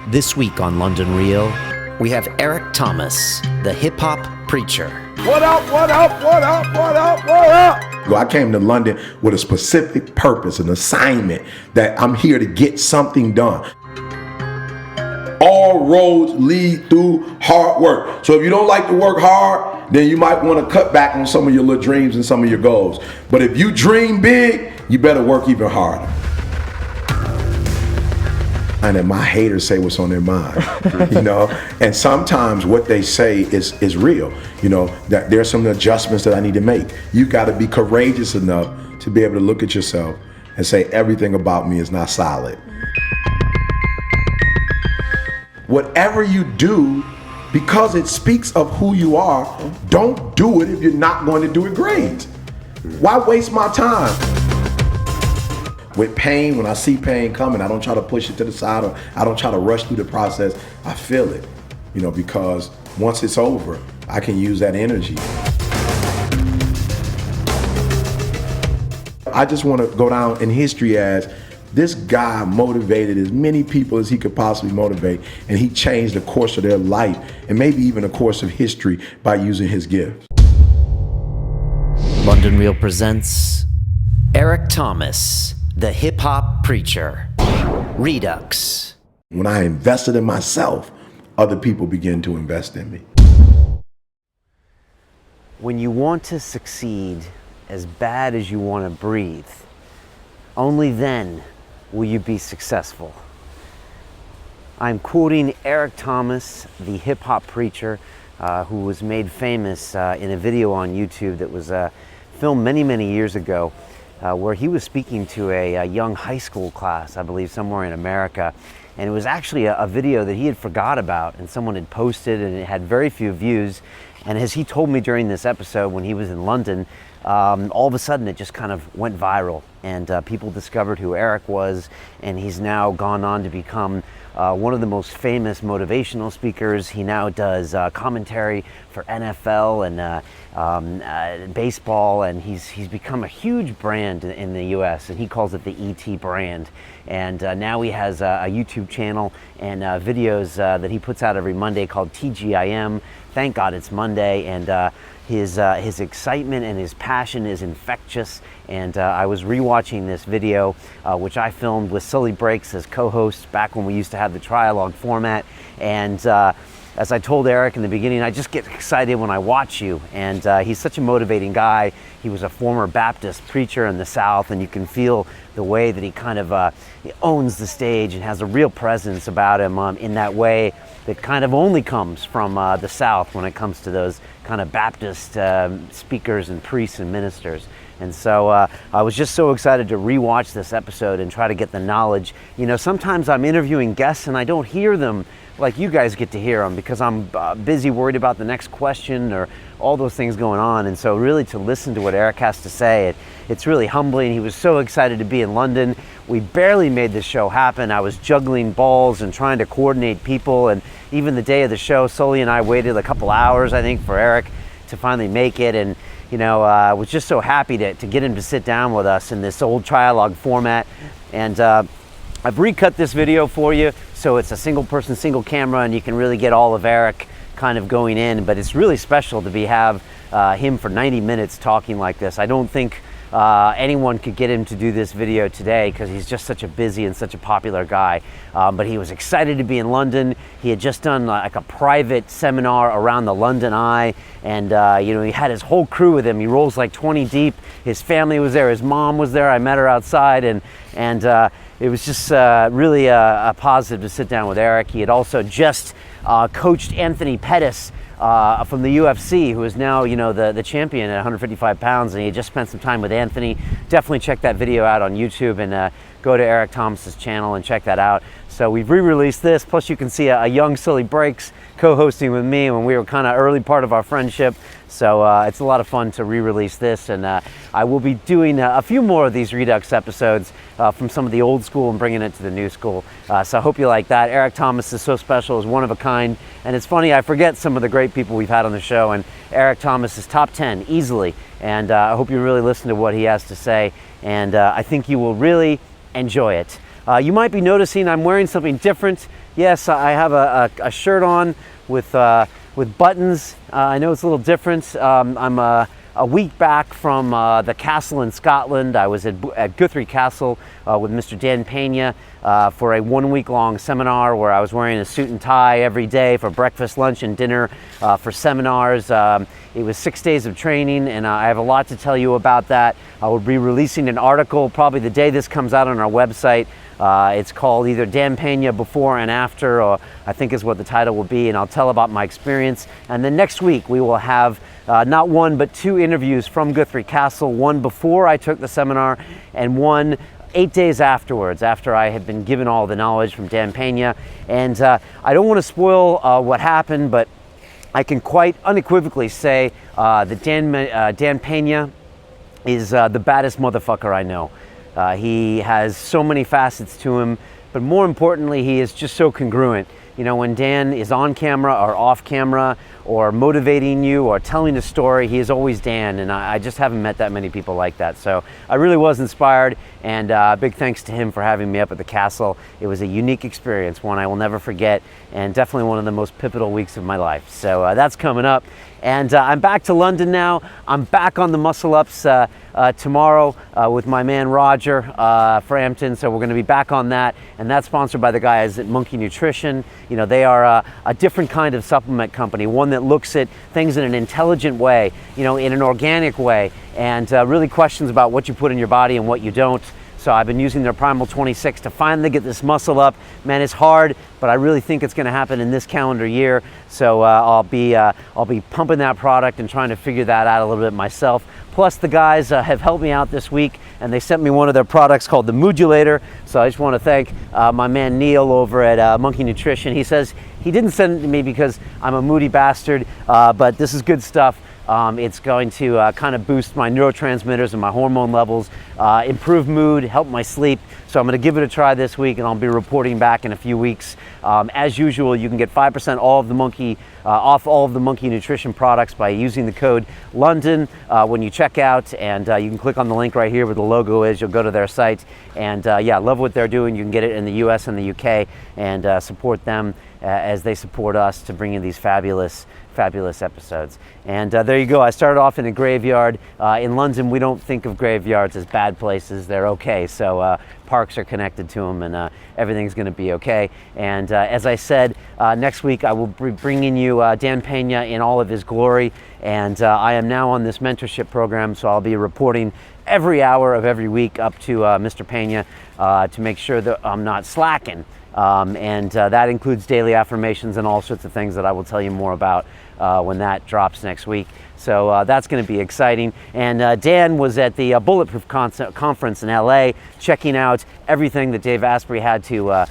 This week on London Real, we have Eric Thomas, the hip-hop preacher. What up, what up, what up, what up, what up? I came to London with a specific purpose, an assignment that I'm here to get something done. All roads lead through hard work. So if you don't like to work hard, then you might want to cut back on some of your little dreams and some of your goals. But if you dream big, you better work even harder. And then my haters say what's on their mind, and sometimes what they say is real, that there's some adjustments that I need to make. You got to be courageous enough to be able to look at yourself and say everything about me is not solid. Whatever you do, because it speaks of who you are, don't do it if you're not going to do it great. Why waste my time? With pain, when I see pain coming, I don't try to push it to the side or I don't try to rush through the process. I feel it, because once it's over, I can use that energy. I just want to go down in history as this guy motivated as many people as he could possibly motivate, and he changed the course of their life and maybe even the course of history by using his gift. London Real presents Eric Thomas, the hip-hop preacher. REDUX. When I invested in myself, other people began to invest in me. When you want to succeed as bad as you want to breathe, only then will you be successful. I'm quoting Eric Thomas, the hip-hop preacher, who was made famous in a video on YouTube that was filmed many, many years ago, where he was speaking to a young high school class, I believe somewhere in America. And it was actually a video that he had forgot about and someone had posted, and it had very few views. And as he told me during this episode when he was in London, all of a sudden it just kind of went viral, and people discovered who Eric was, and he's now gone on to become one of the most famous motivational speakers. He now does commentary for NFL and baseball, and he's become a huge brand in the US, and he calls it the ET brand. And now he has a YouTube channel and videos that he puts out every Monday called TGIM. Thank God it's Monday, and his excitement and his passion is infectious. And I was rewatching this video, which I filmed with Suli as co-host back when we used to have the trialogue format. And as I told Eric in the beginning, I just get excited when I watch you. And he's such a motivating guy. He was a former Baptist preacher in the South, and you can feel the way that he kind of he owns the stage and has a real presence about him in that way that kind of only comes from the South when it comes to those kind of Baptist speakers and priests and ministers. And so I was just so excited to rewatch this episode and try to get the knowledge. Sometimes I'm interviewing guests and I don't hear them like you guys get to hear them because I'm busy worried about the next question or all those things going on. And so really to listen to what Eric has to say, it's really humbling. He was so excited to be in London. We barely made this show happen. I was juggling balls and trying to coordinate people. And even the day of the show, Suli and I waited a couple hours, I think, for Eric to finally make it. And I was just so happy to get him to sit down with us in this old trialogue format. And I've recut this video for you, so it's a single person, single camera, and you can really get all of Eric kind of going in. But it's really special to have him for 90 minutes talking like this. I don't think anyone could get him to do this video today because he's just such a busy and such a popular guy. But he was excited to be in London. He had just done like a private seminar around the London Eye, and he had his whole crew with him. He rolls like 20 deep. His family was there. His mom was there. I met her outside, and it was just really a positive to sit down with Eric. He had also just coached Anthony Pettis from the UFC, who is now, the champion at 155 pounds, and he had just spent some time with Anthony. Definitely check that video out on YouTube and go to Eric Thomas's channel and check that out. So we've re-released this, plus you can see a young Suli co-hosting with me when we were kind of early part of our friendship. So it's a lot of fun to re-release this, and I will be doing a few more of these REDUX episodes from some of the old school and bringing it to the new school. So I hope you like that. Eric Thomas is so special, is one of a kind, and it's funny, I forget some of the great people we've had on the show, and Eric Thomas is top 10 easily, and I hope you really listen to what he has to say, and I think you will really enjoy it. You might be noticing I'm wearing something different Yes, I have a shirt on with buttons. I know it's a little different. I'm a week back from the castle in Scotland. I was at Guthrie Castle with Mr. Dan Pena for a 1 week long seminar where I was wearing a suit and tie every day for breakfast, lunch, and dinner for seminars. It was 6 days of training, and I have a lot to tell you about that. I will be releasing an article probably the day this comes out on our website. It's called either Dan Pena Before and After, or I think is what the title will be, and I'll tell about my experience. And then next week we will have not one but 2 interviews from Guthrie Castle, one before I took the seminar and one 8 days afterwards, after I had been given all the knowledge from Dan Pena. And I don't want to spoil what happened, but I can quite unequivocally say that Dan Pena is the baddest motherfucker I know. He has so many facets to him, but more importantly, he is just so congruent. You know, when Dan is on camera or off camera or motivating you or telling a story, he is always Dan, and I just haven't met that many people like that. So I really was inspired, and big thanks to him for having me up at the castle. It was a unique experience, one I will never forget, and definitely one of the most pivotal weeks of my life. So that's coming up. And I'm back to London now. I'm back on the Muscle Ups tomorrow with my man Roger Frampton. So we're going to be back on that, and that's sponsored by the guys at Monkey Nutrition. You know, they are a different kind of supplement company, one that looks at things in an intelligent way, you know, in an organic way, and really questions about what you put in your body and what you don't. So I've been using their Primal 26 to finally get this muscle up. Man, it's hard, but I really think it's going to happen in this calendar year. So I'll be pumping that product and trying to figure that out a little bit myself. Plus the guys have helped me out this week, and they sent me one of their products called the Modulator. So I just want to thank my man Neil over at Monkey Nutrition. He says he didn't send it to me because I'm a moody bastard, but this is good stuff. It's going to kind of boost my neurotransmitters and my hormone levels, improve mood, help my sleep. So I'm going to give it a try this week, and I'll be reporting back in a few weeks. As usual, you can get 5% off all of the Monkey Nutrition products by using the code London when you check out, and you can click on the link right here where the logo is. You'll go to their site, and yeah, love what they're doing. You can get it in the US and the UK, and support them as they support us to bring in these fabulous episodes. And there you go. I started off in a graveyard. In London, we don't think of graveyards as bad places. They're okay. So parks are connected to them, and everything's going to be okay. And as I said, next week I will be bringing you Dan Pena in all of his glory. And I am now on this mentorship program, so I'll be reporting every hour of every week up to Mr. Pena to make sure that I'm not slacking. And that includes daily affirmations and all sorts of things that I will tell you more about when that drops next week. So that's going to be exciting. And Dan was at the Bulletproof Conference in LA, checking out everything that Dave Asprey had to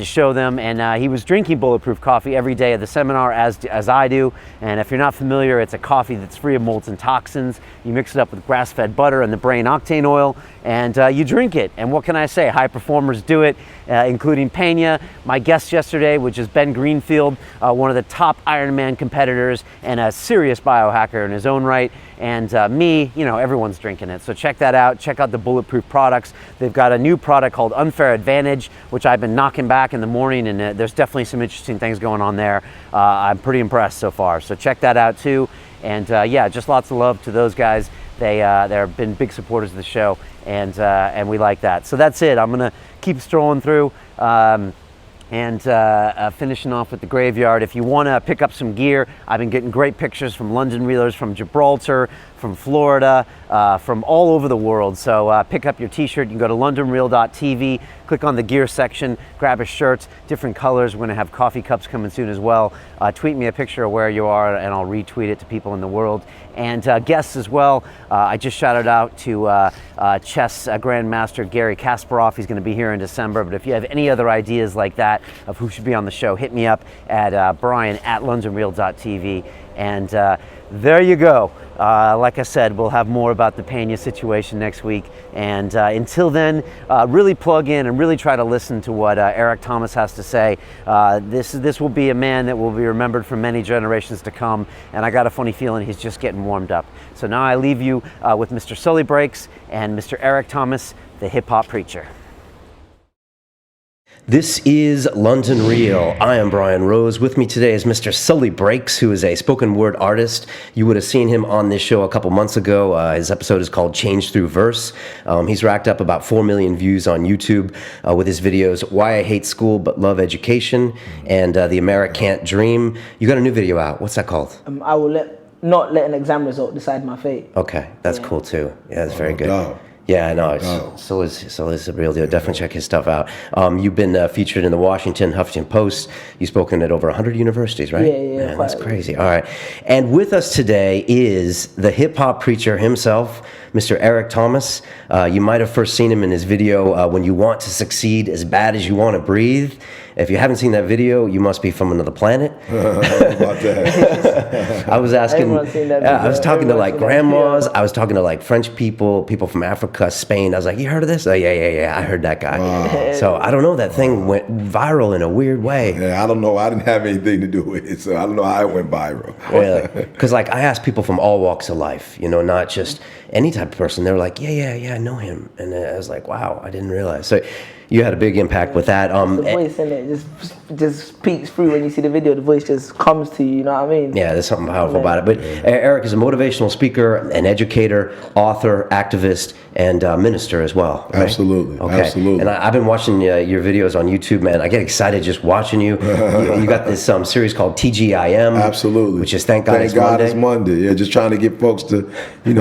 show them, and he was drinking Bulletproof coffee every day of the seminar, as I do. And if you're not familiar, it's a coffee that's free of molten toxins. You mix it up with grass-fed butter and the brain octane oil, and you drink it. And what can I say? High performers do it, including Pena, my guest yesterday, which is Ben Greenfield, one of the top Ironman competitors and a serious biohacker in his own right. And me, you know, everyone's drinking it. So check that out. Check out the Bulletproof products. They've got a new product called Unfair Advantage, which I've been knocking back in the morning, and there's definitely some interesting things going on there. I'm pretty impressed so far. So check that out too. And yeah, just lots of love to those guys. They've been big supporters of the show, and we like that. So that's it. I'm gonna keep strolling through. And finishing off with the graveyard. If you want to pick up some gear, I've been getting great pictures from London reelers, from Gibraltar, from Florida, from all over the world. So pick up your t-shirt. You can go to londonreel.tv, click on the gear section, grab a shirt, different colors. We're going to have coffee cups coming soon as well. Tweet me a picture of where you are, and I'll retweet it to people in the world. And guests as well. I just shouted out to chess Grandmaster Gary Kasparov. He's going to be here in December. But if you have any other ideas like that of who should be on the show, hit me up at brian@londonreel.tv. And there you go. Like I said, we'll have more about the Pena situation next week. And until then, really plug in and really try to listen to what Eric Thomas has to say. This will be a man that will be remembered for many generations to come. And I got a funny feeling he's just getting warmed up. So now I leave you with Mr. Sully Breaks and Mr. Eric Thomas, the hip hop preacher. This is London Real. I am Brian Rose. With me today is Mr. Sully Breaks, who is a spoken word artist. You would have seen him on this show a couple months ago. His episode is called Change Through Verse. He's racked up about 4 million views on YouTube with his videos, Why I Hate School But Love Education, and The American't Dream. You got a new video out. What's that called? I will not let an exam result decide my fate. Okay, that's cool too. Yeah, that's very good. No. Yeah, I know. Sully's a real deal. Definitely check his stuff out. You've been featured in the Washington, Huffington Post. You've spoken at over 100 universities, right? Yeah. Man, that's crazy. All right. And with us today is the hip-hop preacher himself, Mr. Eric Thomas. You might have first seen him in his video, When You Want to Succeed as Bad as You Want to Breathe. If you haven't seen that video, you must be from another planet. About that. I was asking, Everyone's seen that video. I was talking to like Everyone's seen that grandmas. video. I was talking to like French people from Africa, Spain. I was like, you heard of this? Oh, yeah. I heard that guy. Wow. So I don't know, that thing went viral in a weird way. Yeah, I don't know. I didn't have anything to do with it, so I don't know how it went viral. Because like I asked people from all walks of life, not just any type of person. They were like, yeah, I know him. And I was like, wow, I didn't realize. So you had a big impact with that. The voice in it just peeks through when you see the video. The voice just comes to you. You know what I mean? Yeah, there's something powerful about it. But Eric is a motivational speaker, an educator, author, activist, and minister as well. Right? Absolutely. Okay. Absolutely. And I've been watching your videos on YouTube, man. I get excited just watching you. You got this series called TGIM. Absolutely. Which is Thank God It's Monday. It's Monday. Yeah, just trying to get folks to,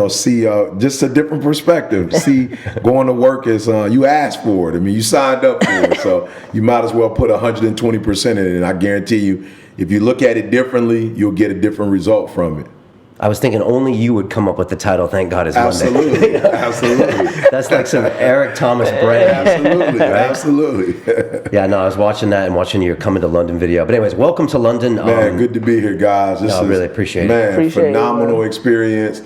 see just a different perspective. See, going to work is you asked for it. I mean, you signed up for it, so you might as well put 120% in it. And I guarantee you, if you look at it differently, you'll get a different result from it. I was thinking only you would come up with the title, Thank God It's Absolutely. Monday. Absolutely. That's like some Eric Thomas brand. Absolutely. Absolutely. Yeah, no, I was watching that and watching your Coming to London video. But anyways, welcome to London. Man, good to be here, guys. I really appreciate it. Man, phenomenal experience.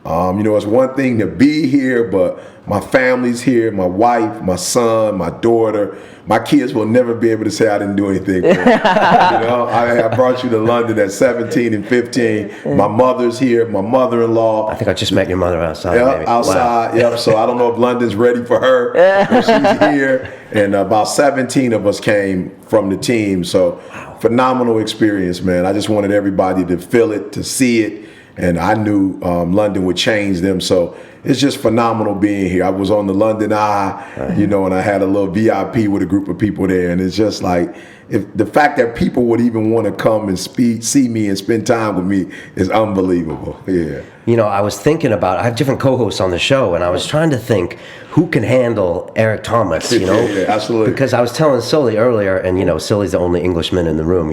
It's one thing to be here, but my family's here, my wife, my son, my daughter, my kids will never be able to say I didn't do anything for them. I brought you to London at 17 and 15. My mother's here, my mother-in-law. I think I just met your mother outside. Yep, maybe. outside. Wow. Yep. So I don't know if London's ready for her, but she's here. And about 17 of us came from the team. So phenomenal experience, man. I just wanted everybody to feel it, to see it. And I knew London would change them, so it's just phenomenal being here. I was on the London Eye, and I had a little VIP with a group of people there, and it's just like, if the fact that people would even want to come and see me and spend time with me is unbelievable. Yeah. I was thinking about, I have different co-hosts on the show, and I was trying to think who can handle Eric Thomas, Yeah, absolutely. Because I was telling Suli earlier, and Sully's the only Englishman in the room,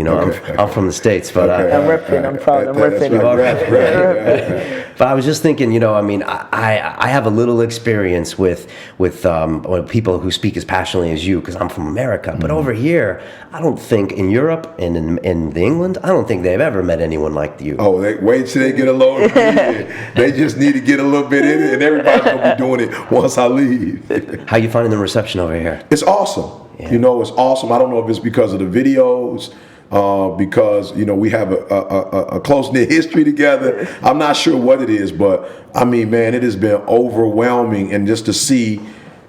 I'm from the States, but I'm repping, I'm proud, I'm repping. Right. But I was just thinking, I have a little experience with people who speak as passionately as you, because I'm from America. But over here, I don't think in Europe and in England, I don't think they've ever met anyone like you. Oh, wait till they get a load of me. They just need to get a little bit in it, and everybody's gonna be doing it once I leave. How you finding the reception over here? It's awesome. Yeah. It's awesome. I don't know if it's because of the videos, because we have a close-knit history together. I'm not sure what it is, but I mean, man, it has been overwhelming. And just to see,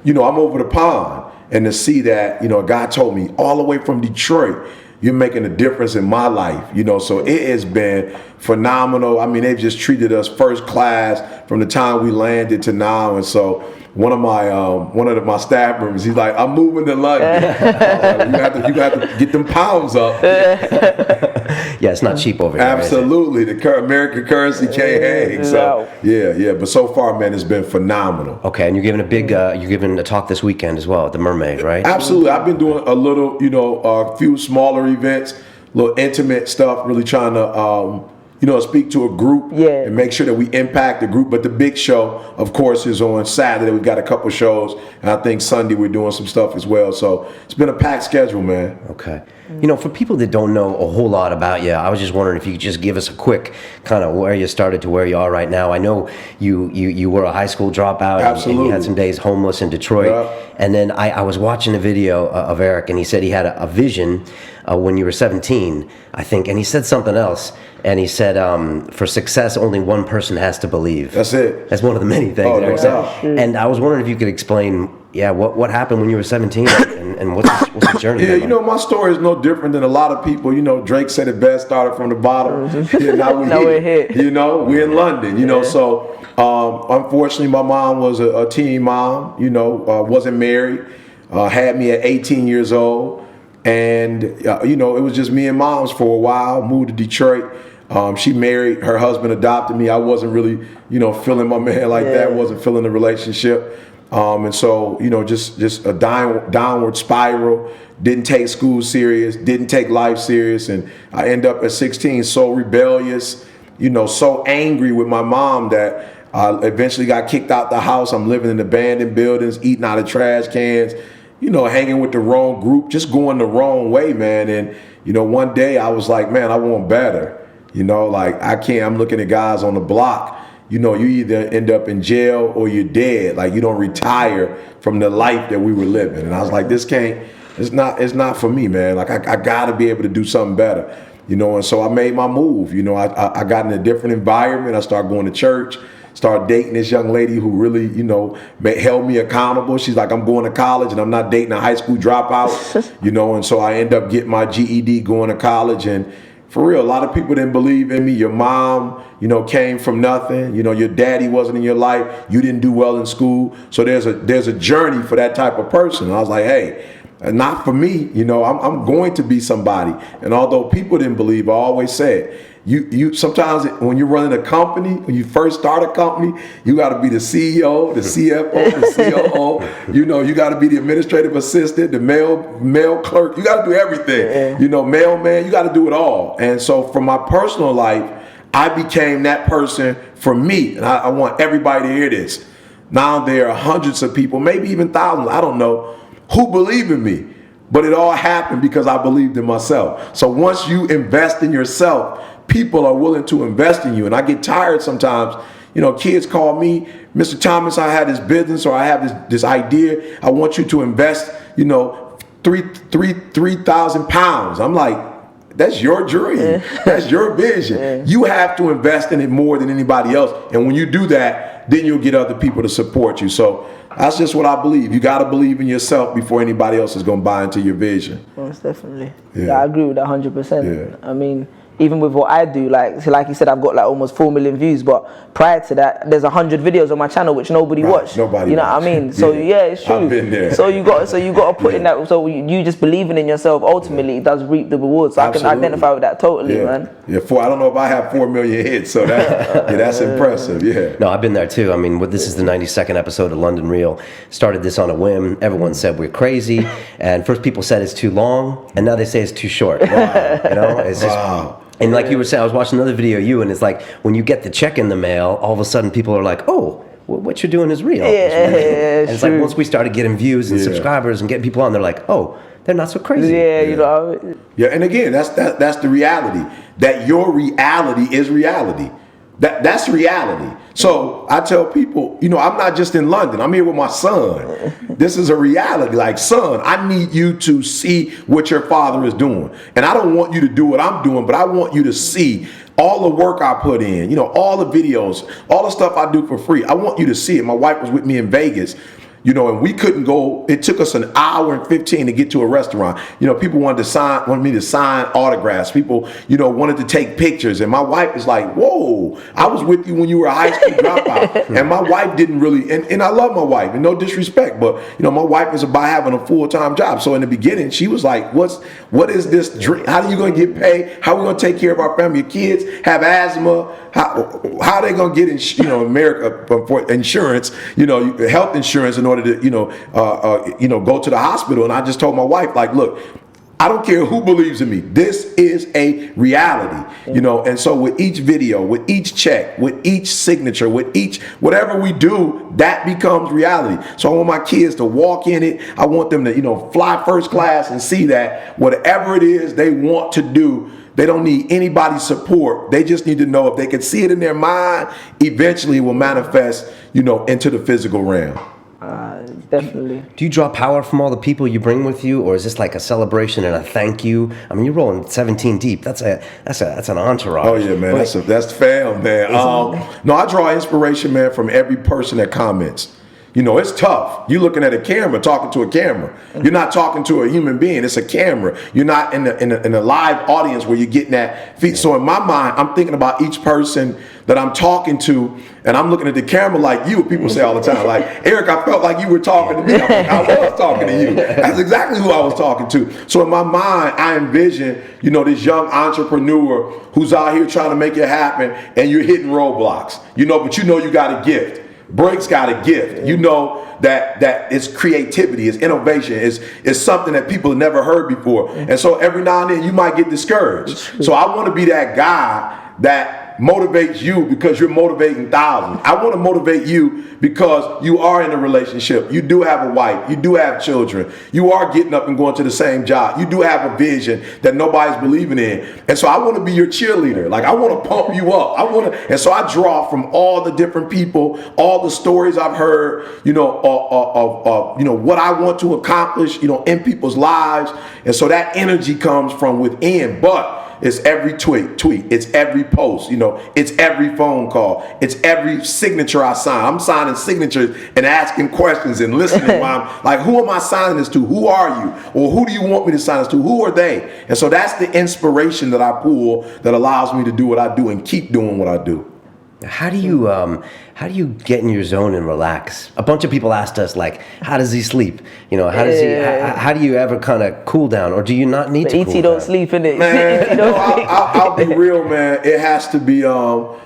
I'm over the pond, and to see that, God told me all the way from Detroit, you're making a difference in my life, so it has been phenomenal. I mean, they've just treated us first class from the time we landed to now. And so one of my staff members, he's like, I'm moving to London. You have to get them pounds up. Yeah, it's not cheap over here. Absolutely. The American currency can't hang. So yeah. But so far, man, it's been phenomenal. Okay, and you're giving a talk this weekend as well at the Mermaid, right? Absolutely. I've been doing a little, a few smaller events, little intimate stuff, really trying to speak to a group and make sure that we impact the group. But the big show, of course, is on Saturday. We've got a couple shows, and I think Sunday we're doing some stuff as well. So it's been a packed schedule, man. Okay. For people that don't know a whole lot about you, I was just wondering if you could just give us a quick kind of where you started to where you are right now. I know you were a high school dropout. Absolutely. And you had some days homeless in Detroit. Yeah. And then I was watching a video of Eric, and he said he had a vision when you were 17, I think, and he said something else. And he said, for success, only one person has to believe. That's it. That's one of the many things Oh, Eric no said. doubt. And I was wondering if you could explain, what happened when you were 17 and and what's the journey? Yeah, you know, my story is no different than a lot of people. You know, Drake said it best, started from the bottom. Yeah, now we're here. You know, we're in London, you know, so unfortunately my mom was a teen mom, you know, wasn't married, had me at 18 years old. And, you know, it was just me and moms for a while, moved to Detroit. She married, her husband adopted me. I wasn't really, you know, feeling my man like that, wasn't feeling the relationship. And so, you know, just a downward spiral, didn't take school serious, didn't take life serious. And I end up at 16 so rebellious, you know, so angry with my mom that I eventually got kicked out the house. I'm living in abandoned buildings, eating out of trash cans, you know, hanging with the wrong group, just going the wrong way, man. And, you know, one day I was like, man, I want better. You know, like I'm looking at guys on the block, you know, you either end up in jail or you're dead. Like you don't retire from the life that we were living. And I was like, it's not for me, man. Like I gotta be able to do something better, you know. And so I made my move. You know, I got in a different environment. I started going to church, started dating this young lady who really, you know, held me accountable. She's like, I'm going to college and I'm not dating a high school dropout, you know. And so I end up getting my GED, going to college. And for real, a lot of people didn't believe in me. Your mom, you know, came from nothing. You know, your daddy wasn't in your life. You didn't do well in school. So there's a journey for that type of person. And I was like, hey, not for me. You know, I'm going to be somebody. And although people didn't believe, I always said, you sometimes when you're running a company, when you first start a company, you got to be the CEO, the CFO, the COO. You know, you got to be the administrative assistant, the mail clerk. You got to do everything. You know, mailman. You got to do it all. And so, for my personal life, I became that person for me. And I want everybody to hear this. Now there are hundreds of people, maybe even thousands, I don't know, who believe in me. But it all happened because I believed in myself. So once you invest in yourself, people are willing to invest in you. And I get tired sometimes. You know, kids call me, Mr. Thomas, I had this business or I have this idea. I want you to invest, you know, 3,000 pounds. I'm like, that's your dream. That's your vision. You have to invest in it more than anybody else. And when you do that, then you'll get other people to support you. So that's just what I believe. You got to believe in yourself before anybody else is going to buy into your vision. Most definitely. Yeah, I agree with that 100%. I mean, even with what I do, like you said, I've got like almost 4 million views, but prior to that, there's 100 videos on my channel which nobody watched. Nobody, you know what I mean? So yeah, it's true. I've been there. So you got to put in that. So you just believing in yourself ultimately it does reap the rewards. So I can identify with that totally, man. Yeah, I don't know if I have 4 million hits, so that's impressive. Yeah. No, I've been there too. I mean, this is the 92nd episode of London Real. Started this on a whim. Everyone said we're crazy, and first people said it's too long, and now they say it's too short. Wow. You know, it's just. And like you were saying, I was watching another video of you, and it's like when you get the check in the mail, all of a sudden people are like, oh, what you're doing is real. And it's like once we started getting views and subscribers and getting people on, they're like, oh, they're not so crazy. You know. Yeah, and again, that's the reality. That your reality is reality. That's reality. So I tell people, you know, I'm not just in London. I'm here with my son. This is a reality. Like, son, I need you to see what your father is doing. And I don't want you to do what I'm doing, but I want you to see all the work I put in, you know, all the videos, all the stuff I do for free. I want you to see it. My wife was with me in Vegas. You know, and we couldn't go. It took us an hour and 15 to get to a restaurant. You know, people wanted me to sign autographs. People, you know, wanted to take pictures. And my wife is like, whoa, I was with you when you were a high school dropout. And my wife didn't really, and I love my wife, and no disrespect, but, you know, my wife is about having a full-time job. So in the beginning, she was like, what is this dream? How are you going to get paid? How are we going to take care of our family? Your kids have asthma. How are they going to get, America for insurance, you know, health insurance in order to, go to the hospital? And I just told my wife, like, look, I don't care who believes in me. This is a reality, you know. And so with each video, with each check, with each signature, with each whatever we do, that becomes reality. So I want my kids to walk in it. I want them to, you know, fly first class and see that whatever it is they want to do, they don't need anybody's support. They just need to know if they can see it in their mind, eventually it will manifest, you know, into the physical realm. Definitely. Do you draw power from all the people you bring with you, or is this like a celebration and a thank you? I mean, you're rolling 17 deep. That's an entourage. Oh yeah, man. That's fam, man. No, I draw inspiration, man, from every person that comments. You know, it's tough. You're looking at a camera, talking to a camera. You're not talking to a human being. It's a camera. You're not in a live audience where you're getting that feed. So in my mind, I'm thinking about each person that I'm talking to, and I'm looking at the camera like you. People say all the time, like, Eric, I felt like you were talking to me. I was talking to you. That's exactly who I was talking to. So in my mind, I envision, you know, this young entrepreneur who's out here trying to make it happen, and you're hitting roadblocks, you know, but you know you got a gift. Breaks got a gift. You know that it's creativity, it's innovation, it's something that people have never heard before. And so every now and then you might get discouraged. So I want to be that guy that motivates you because you're motivating thousands. I want to motivate you because you are in a relationship. You do have a wife. You do have children. You are getting up and going to the same job. You do have a vision that nobody's believing in. And so I want to be your cheerleader. Like, I want to pump you up. And so I draw from all the different people, all the stories I've heard, you know, of you know, what I want to accomplish, you know, in people's lives. And so that energy comes from within. But it's every tweet, it's every post, you know, it's every phone call, it's every signature I sign. I'm signing signatures and asking questions and listening while I'm like, who am I signing this to? Who are you? Or who do you want me to sign this to? Who are they? And so that's the inspiration that I pull that allows me to do what I do and keep doing what I do. How do you get in your zone and relax? A bunch of people asked us, like, how does he sleep? You know, how do you ever kind of cool down, or do you not need to cool down? ET don't sleep, innit? Man, I'll be real, man. It has to be, you know,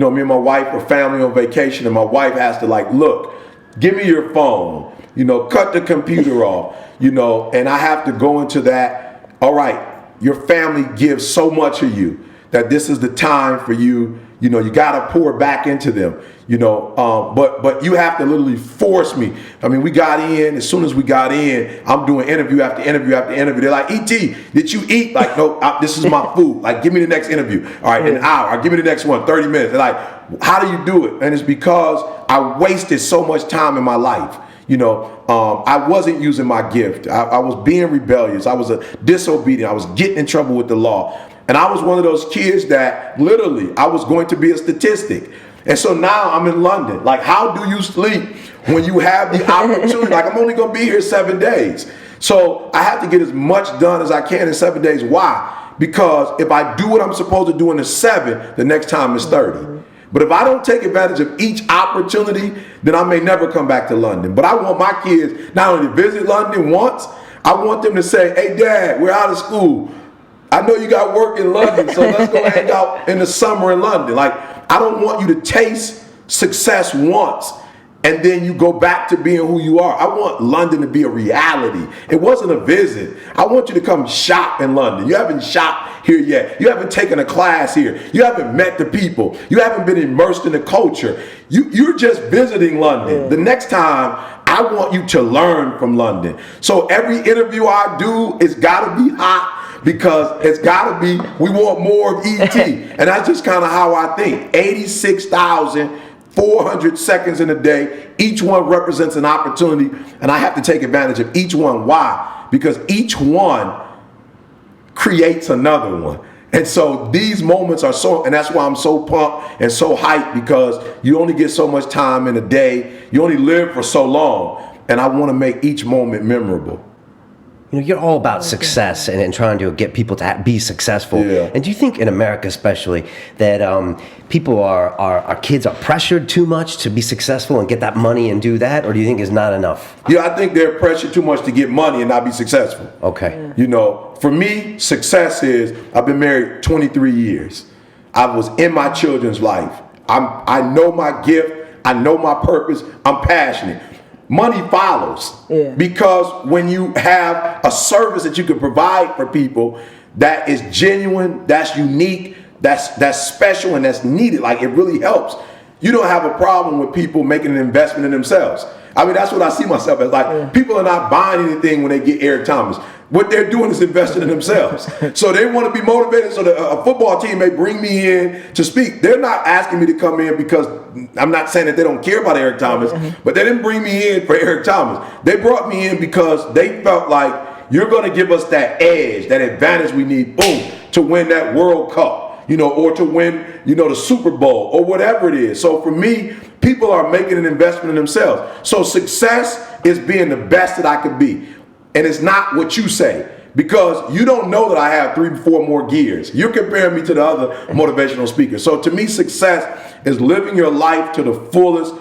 me and my wife are family on vacation, and my wife has to, like, look, give me your phone, you know, cut the computer off, you know, and I have to go into that. All right, your family gives so much of you that this is the time for you. You know, you got to pour back into them, you know, but you have to literally force me. I mean, we got in, as soon as we got in, I'm doing interview after interview after interview. They're like, E.T., did you eat? Like, no, this is my food. Like, give me the next interview. All right, an hour. All right, give me the next one, 30 minutes. They're like, how do you do it? And it's because I wasted so much time in my life. You know, I wasn't using my gift. I was being rebellious. I was disobedient. I was getting in trouble with the law. And I was one of those kids that literally I was going to be a statistic. And so now I'm in London. Like, how do you sleep when you have the opportunity? Like, I'm only going to be here 7 days. So I have to get as much done as I can in 7 days. Why? Because if I do what I'm supposed to do in the 7, the next time is 30. But if I don't take advantage of each opportunity, then I may never come back to London. But I want my kids not only to visit London once, I want them to say, hey, Dad, we're out of school. I know you got work in London, so let's go hang out in the summer in London. Like, I don't want you to taste success once and then you go back to being who you are. I want London to be a reality. It wasn't a visit. I want you to come shop in London. You haven't shopped here yet. You haven't taken a class here. You haven't met the people. You haven't been immersed in the culture. You're just visiting London. Yeah. The next time, I want you to learn from London. So every interview I do, it's got to be hot. Because it's got to be, we want more of ET. And that's just kind of how I think. 86,400 seconds in a day. Each one represents an opportunity. And I have to take advantage of each one. Why? Because each one creates another one. And so these moments are and that's why I'm so pumped and so hyped, because you only get so much time in a day. You only live for so long. And I want to make each moment memorable. You know, you're all about success and trying to get people to be successful. Yeah. And do you think in America especially that people our kids are pressured too much to be successful and get that money and do that? Or do you think it's not enough? Yeah, I think they're pressured too much to get money and not be successful. Okay. Yeah. You know, for me, success is, I've been married 23 years. I was in my children's life. I know my gift. I know my purpose. I'm passionate. Money follows. Yeah. Because when you have a service that you can provide for people that is genuine, that's unique, that's special, and that's needed, like, it really helps. You don't have a problem with people making an investment in themselves. I mean, that's what I see myself as. Like, people are not buying anything when they get Eric Thomas. What they're doing is investing in themselves. So they want to be motivated. So a football team may bring me in to speak. They're not asking me to come in because, I'm not saying that they don't care about Eric Thomas, but they didn't bring me in for Eric Thomas. They brought me in because they felt like, you're going to give us that edge, that advantage we need, boom, to win that World Cup. or to win, the Super Bowl or whatever it is. So for me, people are making an investment in themselves. So success is being the best that I could be. And it's not what you say, because you don't know that I have 3 or 4 more gears. You're comparing me to the other motivational speakers. So to me, success is living your life to the fullest.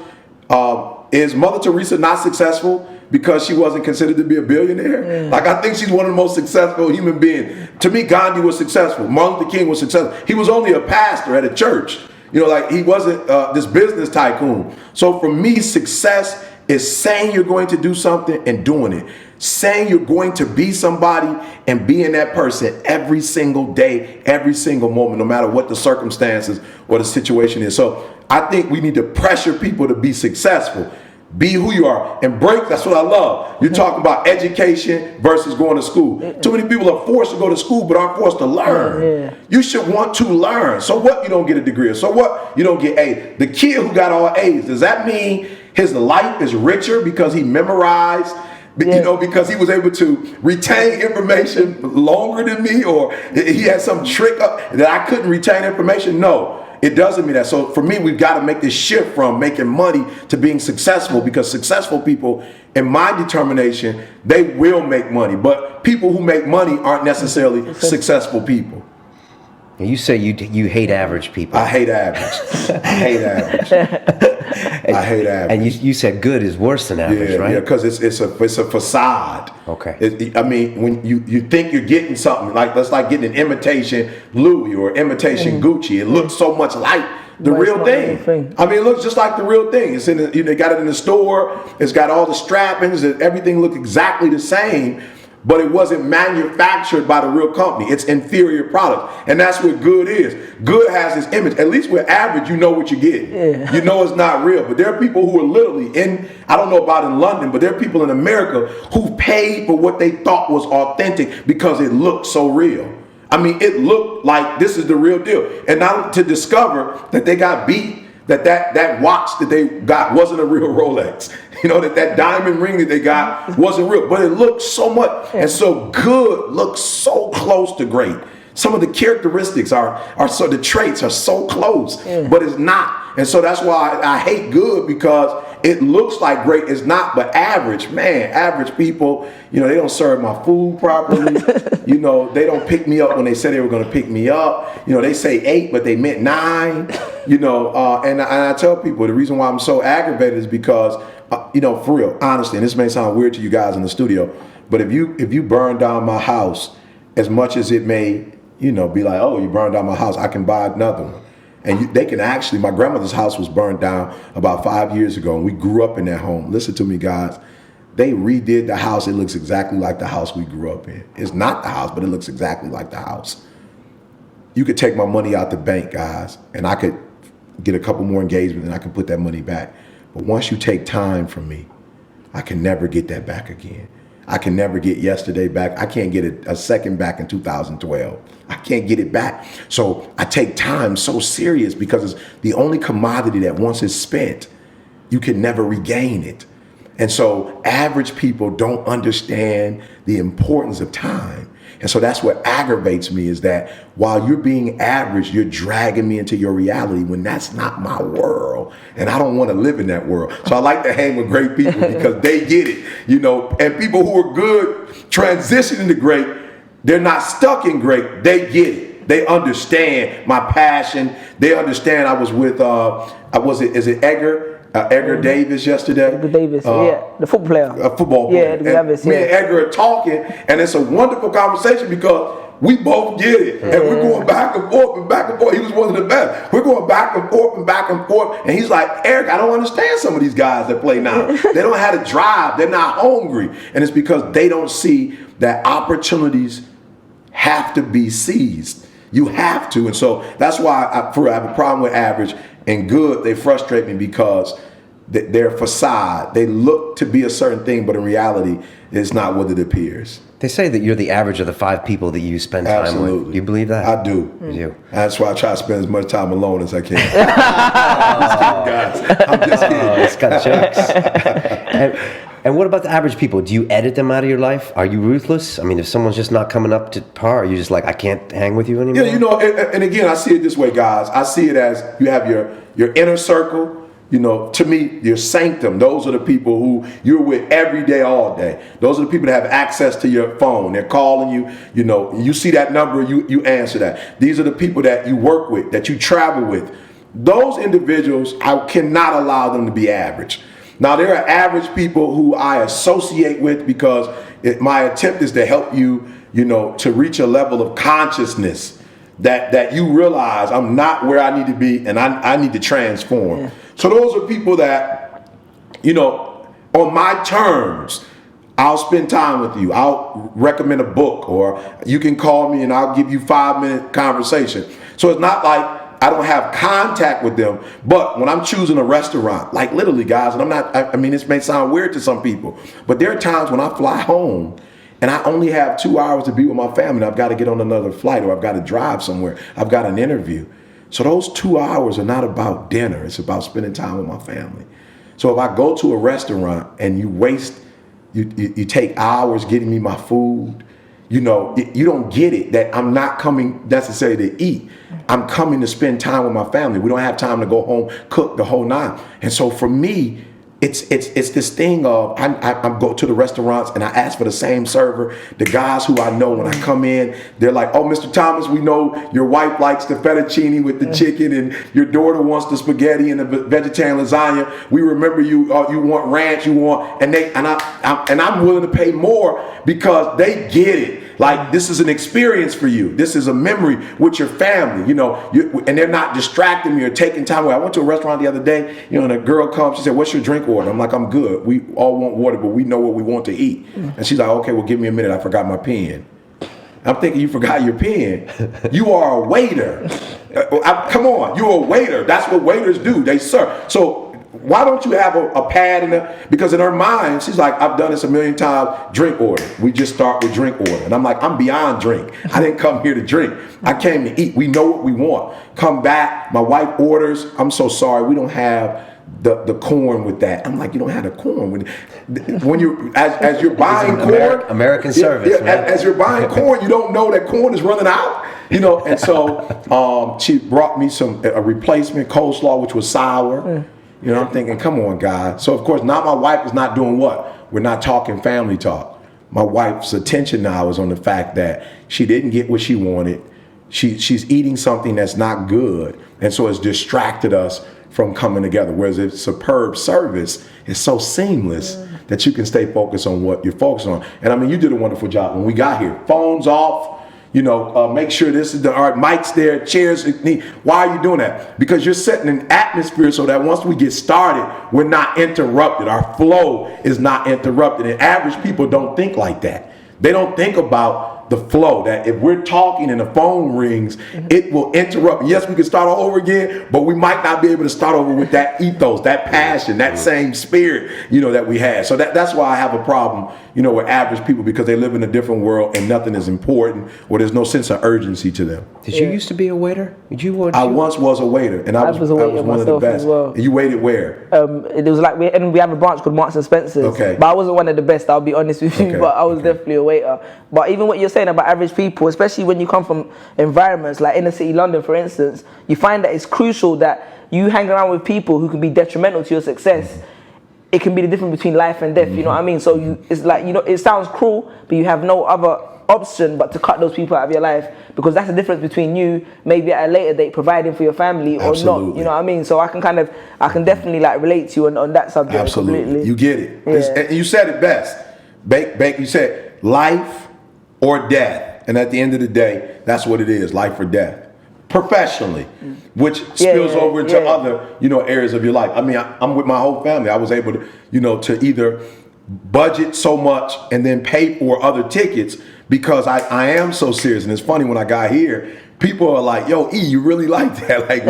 Is Mother Teresa not successful because she wasn't considered to be a billionaire? Like, I think she's one of the most successful human beings. To me, Gandhi was successful. Martin Luther King was successful. He was only a pastor at a church. Like, he wasn't this business tycoon. So for me, success is saying you're going to do something and doing it. Saying you're going to be somebody and being that person every single day, every single moment, no matter what the circumstances or the situation is. So I think we need to pressure people to be successful. Be who you are. And break, that's what I love. You're talking about education versus going to school. Too many people are forced to go to school but aren't forced to learn. You should want to learn. So what, you don't get a degree? So what, you don't get A? The kid who got all A's, does that mean his life is richer because he memorized, because he was able to retain information longer than me, or he had some trick that I couldn't retain information? No. It doesn't mean that. So for me, we've got to make this shift from making money to being successful, because successful people, in my determination, they will make money. But people who make money aren't necessarily successful people. You say you hate average people. I hate average. I hate average. I hate average. And you said good is worse than average, right? Yeah, because it's a facade. Okay. I mean, when you think you're getting something, that's like getting an imitation Louis or imitation Gucci. It looks so much like the real thing. I mean, it looks just like the real thing. It's in they got it in the store. It's got all the strappings. Everything looked exactly the same. But it wasn't manufactured by the real company. It's inferior product. And that's what good is. Good has this image. At least with average, you know what you're getting. You know it's not real. But there are people who are literally I don't know about in London, but there are people in America who paid for what they thought was authentic because it looked so real. I mean, it looked like this is the real deal. And now to discover that they got beat, that watch that they got wasn't a real Rolex. That diamond ring that they got wasn't real, but it looked so much. And so good looks so close to great. Some of the characteristics are so, the traits are so close, but it's not. And so that's why I hate good, because it looks like great. It's not. But average people, they don't serve my food properly. They don't pick me up when they said they were going to pick me up. They say 8, but they meant 9. And I tell people the reason why I'm so aggravated is because, for real, honestly, and this may sound weird to you guys in the studio, but if you burn down my house, as much as it may, be like, oh, you burned down my house, I can buy another one. And they can actually, my grandmother's house was burned down about 5 years ago, and we grew up in that home. Listen to me, guys. They redid the house. It looks exactly like the house we grew up in. It's not the house, but it looks exactly like the house. You could take my money out the bank, guys, and I could get a couple more engagements and I can put that money back. But once you take time from me, I can never get that back again. I can never get yesterday back. I can't get a second back in 2012. I can't get it back. So I take time so serious, because it's the only commodity that once it's spent, you can never regain it. And so average people don't understand the importance of time. And so that's what aggravates me, is that while you're being average, you're dragging me into your reality when that's not my world. And I don't want to live in that world. So I like to hang with great people because they get it, and people who are good transitioning to great, they're not stuck in great. They get it. They understand my passion. They understand. I was with, is it Edgar? Edgar Davis yesterday. Edgar Davis, the football player. A football player. Edgar Davis, me and Edgar are talking, and it's a wonderful conversation because we both get it. And we're going back and forth and back and forth. He was one of the best. We're going back and forth and back and forth. And he's like, Eric, I don't understand some of these guys that play now. They don't have a drive. They're not hungry. And it's because they don't see that opportunities have to be seized. You have to. And so that's why I have a problem with average and good. They frustrate me because their facade, they look to be a certain thing, but in reality, it's not what it appears. They say that you're the average of the 5 people that you spend time Absolutely. with. Do you believe that? I do. You do. That's why I try to spend as much time alone as I can. I'm just kidding, guys. I'm just kidding. It's got jokes. And what about the average people? Do you edit them out of your life? Are you ruthless? I mean, if someone's just not coming up to par, are you just like, I can't hang with you anymore? Yeah, you know, and again, I see it this way, guys. I see it as you have your inner circle. You know, to me, your sanctum, those are the people who you're with every day, all day. Those are the people that have access to your phone. They're calling you, you know, you see that number, you answer that. These are the people that you work with, that you travel with. Those individuals, I cannot allow them to be average. Now, there are average people who I associate with because my attempt is to help you, you know, to reach a level of consciousness that you realize I'm not where I need to be and I need to transform. Yeah. So those are people that, you know, on my terms, I'll spend time with you. I'll recommend a book, or you can call me and I'll give you 5-minute conversation. So it's not like I don't have contact with them, but when I'm choosing a restaurant, like literally, guys, and I mean, this may sound weird to some people, but there are times when I fly home and I only have 2 hours to be with my family. I've got to get on another flight, or I've got to drive somewhere. I've got an interview. So those 2 hours are not about dinner. It's about spending time with my family. So if I go to a restaurant and you take hours getting me my food, you know, you don't get it that I'm not coming necessarily to eat. I'm coming to spend time with my family. We don't have time to go home, cook the whole nine. And so for me, it's this thing of I go to the restaurants and I ask for the same server. The guys who I know, when I come in, they're like, "Oh, Mr. Thomas, we know your wife likes the fettuccine with the chicken, and your daughter wants the spaghetti and the vegetarian lasagna. We remember you. You want ranch. You want," and I'm willing to pay more because they get it. Like, this is an experience for you. This is a memory with your family, you know, and they're not distracting me or taking time away. I went to a restaurant the other day, you know, and a girl comes, she said, "What's your drink order?" I'm like, "I'm good. We all want water, but we know what we want to eat." And she's like, "Okay, well, give me a minute. I forgot my pen." I'm thinking, you forgot your pen. You are a waiter. Come on, you're a waiter. That's what waiters do. They serve. So why don't you have a pad because in her mind, she's like, "I've done this a million times, drink order." We just start with drink order. And I'm like, I'm beyond drink. I didn't come here to drink. I came to eat. We know what we want. Come back. My wife orders. "I'm so sorry. We don't have the corn with that." I'm like, "You don't have the corn with it." When you, as you're buying corn. American service, man. As you're buying corn, you don't know that corn is running out. You know, and so she brought me a replacement coleslaw, which was sour. You know, I'm thinking, come on, God. So, of course, now my wife is not doing what? We're not talking family talk. My wife's attention now is on the fact that she didn't get what she wanted. She's eating something that's not good. And so it's distracted us from coming together. Whereas it's superb service, it's so seamless that you can stay focused on what you're focused on. And I mean, you did a wonderful job when we got here. Phones off. You know, make sure this is our mics there, chairs. Why are you doing that? Because you're setting an atmosphere so that once we get started, we're not interrupted. Our flow is not interrupted. And average people don't think like that. They don't think about the flow, that if we're talking and the phone rings, it will interrupt. Yes, we can start all over again, but we might not be able to start over with that ethos, that passion, that same spirit, you know, that we had. So that's why I have a problem, you know, with average people, because they live in a different world and nothing is important, or there's no sense of urgency to them. Did you used to be a waiter? I once was a waiter, and I was one of the best. Well. You waited where? It was like we have a branch called Marks and Spencer's. Okay. But I wasn't one of the best, I'll be honest with you. Okay. But I was definitely a waiter. But even what you're saying about average people, especially when you come from environments like inner city London, for instance, you find that it's crucial that you hang around with people who can be detrimental to your success. It can be the difference between life and death, you know what I mean? So it's like, you know, it sounds cruel, but you have no other option but to cut those people out of your life, because that's the difference between you maybe at a later date providing for your family or not, you know what I mean? So I can definitely like relate to you on that subject. Absolutely. Completely. You get it. Yeah. And you said it best. Bake, you said life or death. And at the end of the day, that's what it is, life or death. Professionally, which spills over into other, you know, areas of your life. I mean, I'm with my whole family. I was able to, you know, to either budget so much and then pay for other tickets because I am so serious. And it's funny, when I got here, people are like, yo, E, you really like that? Like,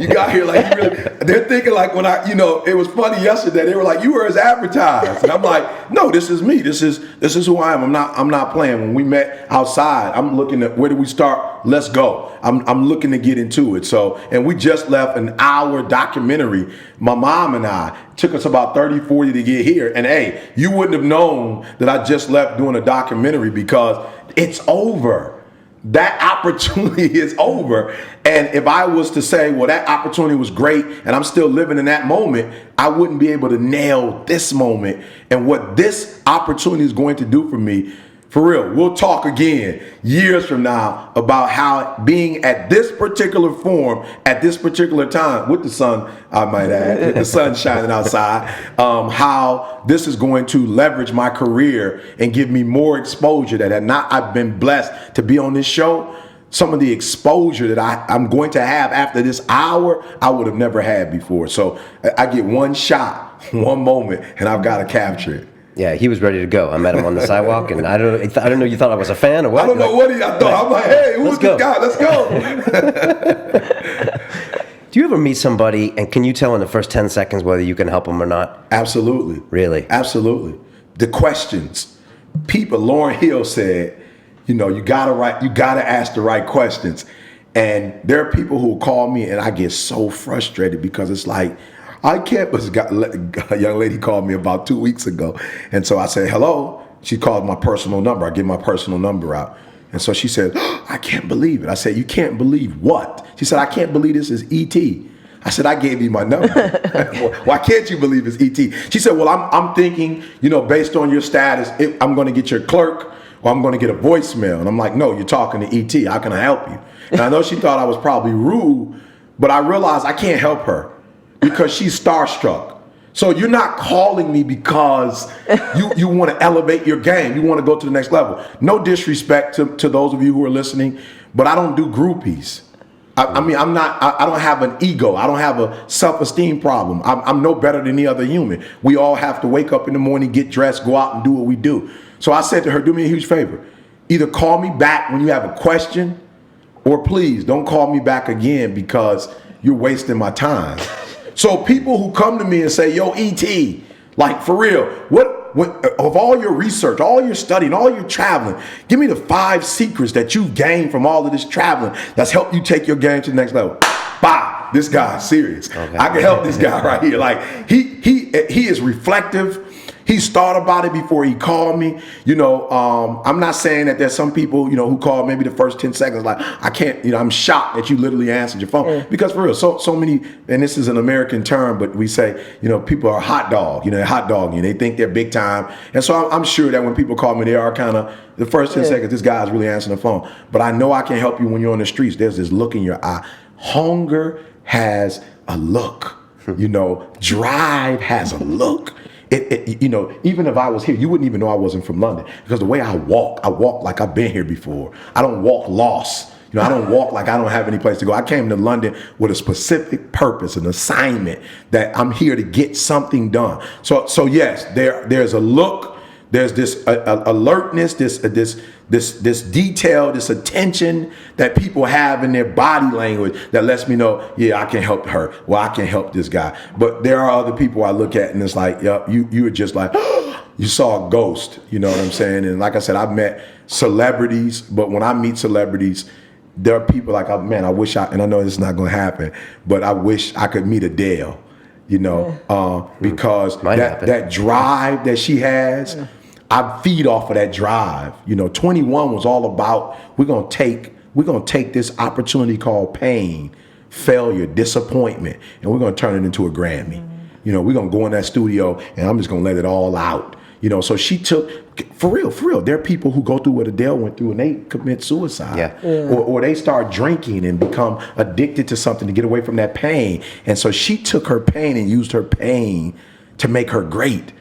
you got here like, you really, they're thinking like when it was funny yesterday, they were like, you were as advertised. And I'm like, no, this is me. This is who I am. I'm not playing. When we met outside, I'm looking at, where do we start? Let's go. I'm looking to get into it. So, and we just left an hour documentary. My mom and I, took us about 30, 40 to get here. And hey, you wouldn't have known that I just left doing a documentary, because it's over. That opportunity is over. And if I was to say, well, that opportunity was great and I'm still living in that moment, I wouldn't be able to nail this moment and what this opportunity is going to do for me. For real, we'll talk again years from now about how being at this particular form at this particular time, with the sun, I might add, with the sun shining outside, how this is going to leverage my career and give me more exposure that I've been blessed to be on this show. Some of the exposure that I'm going to have after this hour, I would have never had before. So I get one shot, one moment, and I've got to capture it. Yeah, he was ready to go. I met him on the sidewalk, and I don't know. You thought I was a fan or what? I don't know what I thought. I'm like, hey, who's this guy? Let's go. Do you ever meet somebody, and can you tell in the first 10 seconds whether you can help them or not? Absolutely. Really? Absolutely. The questions. People, Lauryn Hill said, you gotta ask the right questions. And there are people who call me, and I get so frustrated because it's like, I can't, but a young lady called me about 2 weeks ago. And so I said, hello. She called my personal number. I give my personal number out. And so she said, I can't believe it. I said, you can't believe what? She said, I can't believe this is E.T. I said, I gave you my number. Why can't you believe it's E.T.? She said, well, I'm thinking, based on your status, I'm going to get your clerk or I'm going to get a voicemail. And I'm like, no, you're talking to E.T. How can I help you? And I know she thought I was probably rude, but I realized I can't help her, because she's starstruck. So you're not calling me because you want to elevate your game. You want to go to the next level. No disrespect to those of you who are listening, but I don't do groupies. I don't have an ego. I don't have a self-esteem problem. I'm no better than any other human. We all have to wake up in the morning, get dressed, go out and do what we do. So I said to her, do me a huge favor. Either call me back when you have a question, or please don't call me back again, because you're wasting my time. So people who come to me and say, yo, E.T., like, for real, what of all your research, all your studying, all your traveling, give me the 5 secrets that you've gained from all of this traveling that's helped you take your game to the next level. Bah, this guy's serious. Okay. I can help this guy right here. Like, he is reflective. He's thought about it before he called me. I'm not saying that there's some people, who call maybe the first 10 seconds, like, I can't, I'm shocked that you literally answered your phone. Yeah. Because for real, so many, and this is an American term, but we say, people are hot dog, they're hot dogging. They think they're big time. And so I'm sure that when people call me, they are kind of, the first 10 seconds, this guy's really answering the phone. But I know I can help you when you're on the streets. There's this look in your eye. Hunger has a look. Drive has a look. Even if I was here, you wouldn't even know I wasn't from London, because the way I walk like I've been here before. I don't walk lost. I don't walk like I don't have any place to go. I came to London with a specific purpose, an assignment, that I'm here to get something done. So yes, there's a look. There's this alertness, this detail, this attention that people have in their body language that lets me know, yeah, I can help her. Well, I can help this guy. But there are other people I look at and it's like, yep, you were just like, you saw a ghost. You know what I'm saying? And like I said, I've met celebrities, but when I meet celebrities, there are people like, oh, man, I wish and I know this is not going to happen, but I wish I could meet Adele. Because that drive that she has, I feed off of that drive. 21 was all about, we're gonna take this opportunity called pain, failure, disappointment, and we're gonna turn it into a Grammy. We're gonna go in that studio and I'm just gonna let it all out. So she took, for real, there are people who go through what Adele went through and they commit suicide. Or they start drinking and become addicted to something to get away from that pain. And so she took her pain and used her pain to make her great.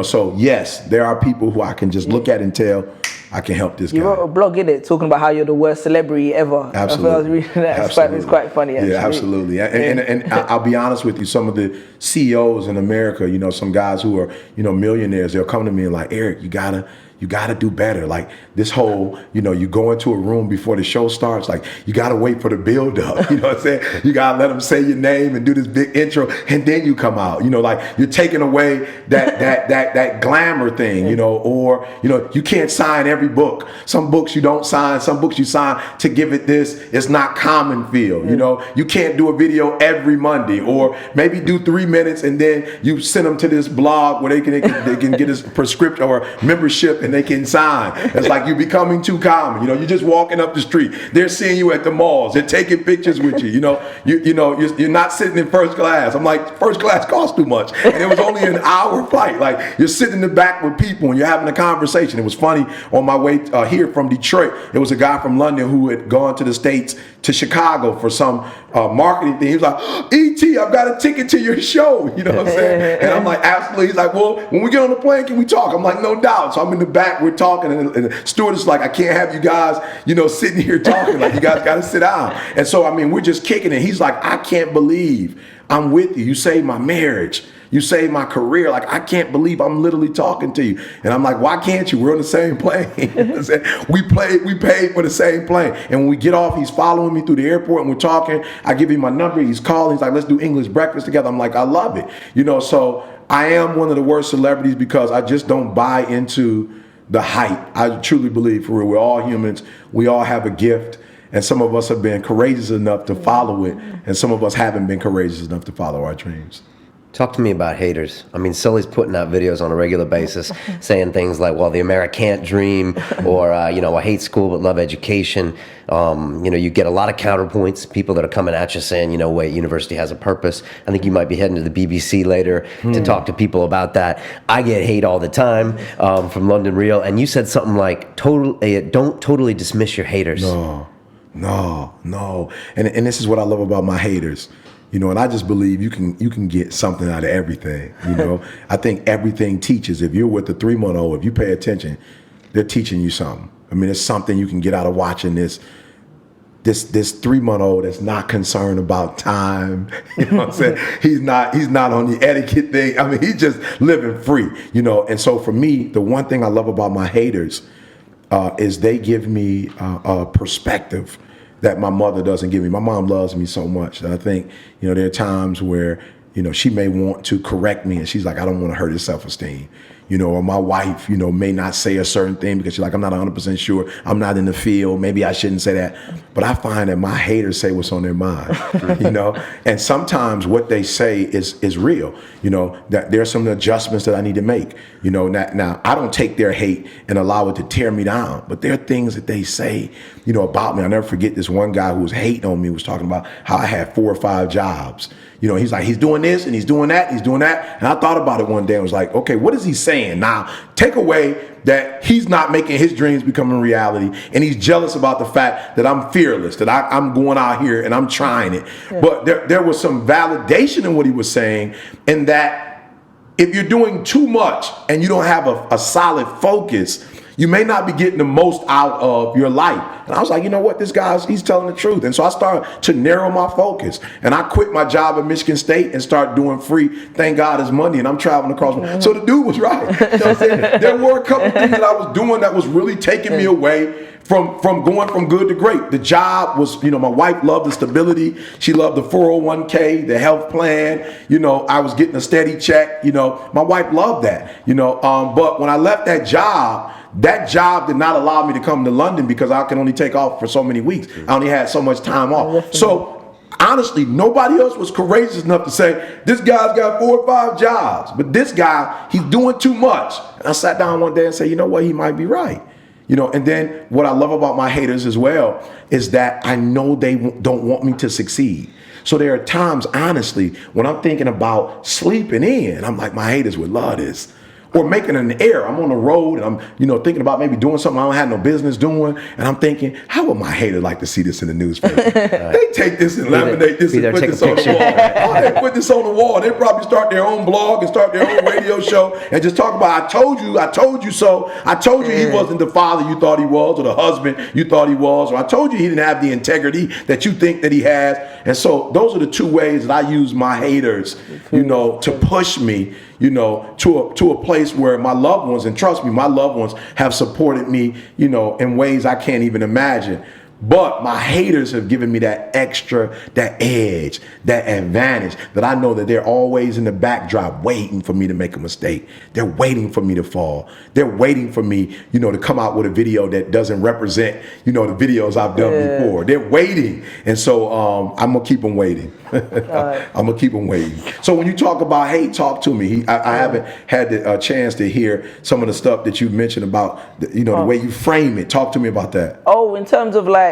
So yes, there are people who I can just look at and tell, I can help this guy. You wrote a blog in it talking about how you're the worst celebrity ever. Absolutely. I was reading that. It's quite funny, actually. Yeah, absolutely. And I'll be honest with you, some of the CEOs in America, some guys who are, millionaires, they'll come to me and like, Eric, you gotta you got to do better. Like this whole, you go into a room before the show starts, like you got to wait for the build up. You know what I'm saying? You got to let them say your name and do this big intro, and then you come out. Like you're taking away that glamour thing, or you can't sign every book. Some books you don't sign, some books you sign to give it this, it's not common feel. You can't do a video every Monday, or maybe do 3 minutes and then you send them to this blog where they can get a prescription or membership and they can sign. It's like you're becoming too common. You're just walking up the street. They're seeing you at the malls. They're taking pictures with you. You're not sitting in first class. I'm like, first class costs too much, and it was only an hour flight. Like you're sitting in the back with people and you're having a conversation. It was funny on my way here from Detroit. It was a guy from London who had gone to the States to Chicago for some marketing thing. He was like, E.T., I've got a ticket to your show. You know what I'm saying? And I'm like, absolutely. He's like, well, when we get on the plane, can we talk? I'm like, no doubt. So I'm in the back, we're talking, and the stewardess is like, I can't have you guys, sitting here talking. Like, you guys got to sit down. And so, we're just kicking it. He's like, I can't believe I'm with you. You saved my marriage. You saved my career. Like, I can't believe I'm literally talking to you. And I'm like, why can't you? We're on the same plane. we paid for the same plane. And when we get off, he's following me through the airport and we're talking. I give him my number. He's calling. He's like, let's do English breakfast together. I'm like, I love it. So I am one of the worst celebrities because I just don't buy into the hype. I truly believe, for real, we're all humans. We all have a gift. And some of us have been courageous enough to follow it. And some of us haven't been courageous enough to follow our dreams. Talk to me about haters. Sully's putting out videos on a regular basis saying things like, well, the American dream, or, I hate school but love education. You get a lot of counterpoints, people that are coming at you saying, wait, university has a purpose. I think you might be heading to the BBC later to talk to people about that. I get hate all the time from London Real. And you said something like, don't totally dismiss your haters. No. And this is what I love about my haters. And I just believe you can get something out of everything. I think everything teaches. If you're with a 3-month-old, if you pay attention, they're teaching you something. It's something you can get out of watching this 3-month-old that's not concerned about time. You know what I'm saying? He's not on the etiquette thing. He's just living free. And so for me, the one thing I love about my haters is they give me a perspective that my mother doesn't give me. My mom loves me so much that I think, there are times where, she may want to correct me and she's like, I don't want to hurt his self-esteem. Or my wife, may not say a certain thing because she's like, I'm not 100% sure. I'm not in the field. Maybe I shouldn't say that. But I find that my haters say what's on their mind, And sometimes what they say is real, that there's some adjustments that I need to make, Now, I don't take their hate and allow it to tear me down. But there are things that they say, about me. I'll never forget this one guy who was hating on me was talking about how I had 4 or 5 jobs. He's like, he's doing this and he's doing that, he's doing that. And I thought about it one day and was like, okay, what is he saying? Now, take away that he's not making his dreams become a reality and he's jealous about the fact that I'm fearless, that I'm going out here and I'm trying it. Yeah. But there was some validation in what he was saying, in that if you're doing too much and you don't have a solid focus, you may not be getting the most out of your life. And I was like, you know what, he's telling the truth. And so I started to narrow my focus. And I quit my job at Michigan State and started doing free, thank God, it's money. And I'm traveling across. Mm-hmm. So the dude was right. You know what I'm saying? There were a couple things that I was doing that was really taking me away from going from good to great. The job was, my wife loved the stability. She loved the 401k, the health plan. I was getting a steady check. My wife loved that. But when I left that job did not allow me to come to London because I can only take off for so many weeks. I only had so much time off. So honestly, nobody else was courageous enough to say, this guy's got 4 or 5 jobs, but this guy, he's doing too much. And I sat down one day and said, you know what, he might be right. And then what I love about my haters as well is that I know they don't want me to succeed. So there are times, honestly, when I'm thinking about sleeping in, I'm like, my haters would love this. Or making an error. I'm on the road and I'm, thinking about maybe doing something I don't have no business doing. And I'm thinking, how would my hater like to see this in the newspaper? They take this and laminate this and put this on the wall. Oh, they put this on the wall. They probably start their own blog and start their own radio show and just talk about, I told you so. I told you he wasn't the father you thought he was, or the husband you thought he was, or I told you he didn't have the integrity that you think that he has. And so those are the 2 ways that I use my haters, to push me, to a place place where my loved ones, and trust me, my loved ones have supported me, you know, in ways I can't even imagine. But my haters have given me that extra, that edge, that advantage that I know that they're always in the backdrop waiting for me to make a mistake. They're waiting for me to fall. They're waiting for me, you know, to come out with a video that doesn't represent, you know, the videos I've done before. They're waiting. And so I'm going to keep them waiting. I'm going to keep them waiting. So when you talk about hate, talk to me. I haven't had the chance to hear some of the stuff that you mentioned about, you know, the way you frame it. Talk to me about that. Oh, in terms of like,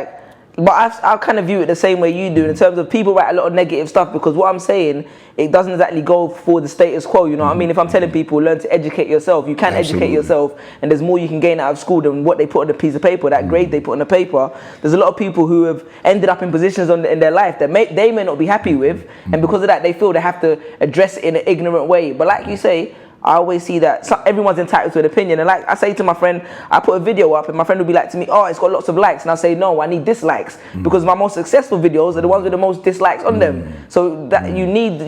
but I kind of view it the same way you do in terms of people write a lot of negative stuff, because what I'm saying, it doesn't exactly go for the status quo, you know what I mean? If I'm telling people, learn to educate yourself, you can educate yourself, and there's more you can gain out of school than what they put on a piece of paper, that grade they put on the paper. There's a lot of people who have ended up in positions in their life that they may not be happy with, and because of that, they feel they have to address it in an ignorant way. But like you say, I always see that everyone's entitled to an opinion, and like I say to my friend, I put a video up and my friend will be like to me, oh, it's got lots of likes, and I say, no, I need dislikes, because my most successful videos are the ones with the most dislikes on them. So that you need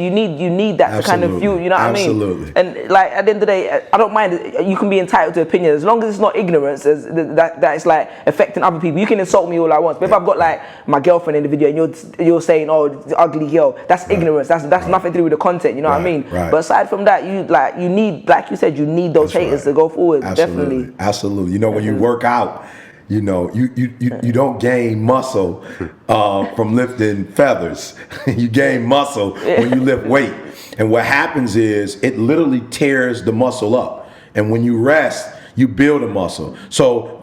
that to kind of view, you know what I mean? Absolutely. And like at the end of the day, I don't mind, you can be entitled to opinion as long as it's not ignorance that it's like affecting other people. You can insult me all I want, but if I've got like my girlfriend in the video and you're saying, oh, the ugly girl, that's ignorance. That's nothing to do with the content, you know what I mean? But aside from that, you need, like you said, you need those haters to go forward. Definitely. Absolutely. You know, when you work out, you know, you don't gain muscle from lifting feathers. You gain muscle when you lift weight. And what happens is it literally tears the muscle up. And when you rest, you build a muscle. So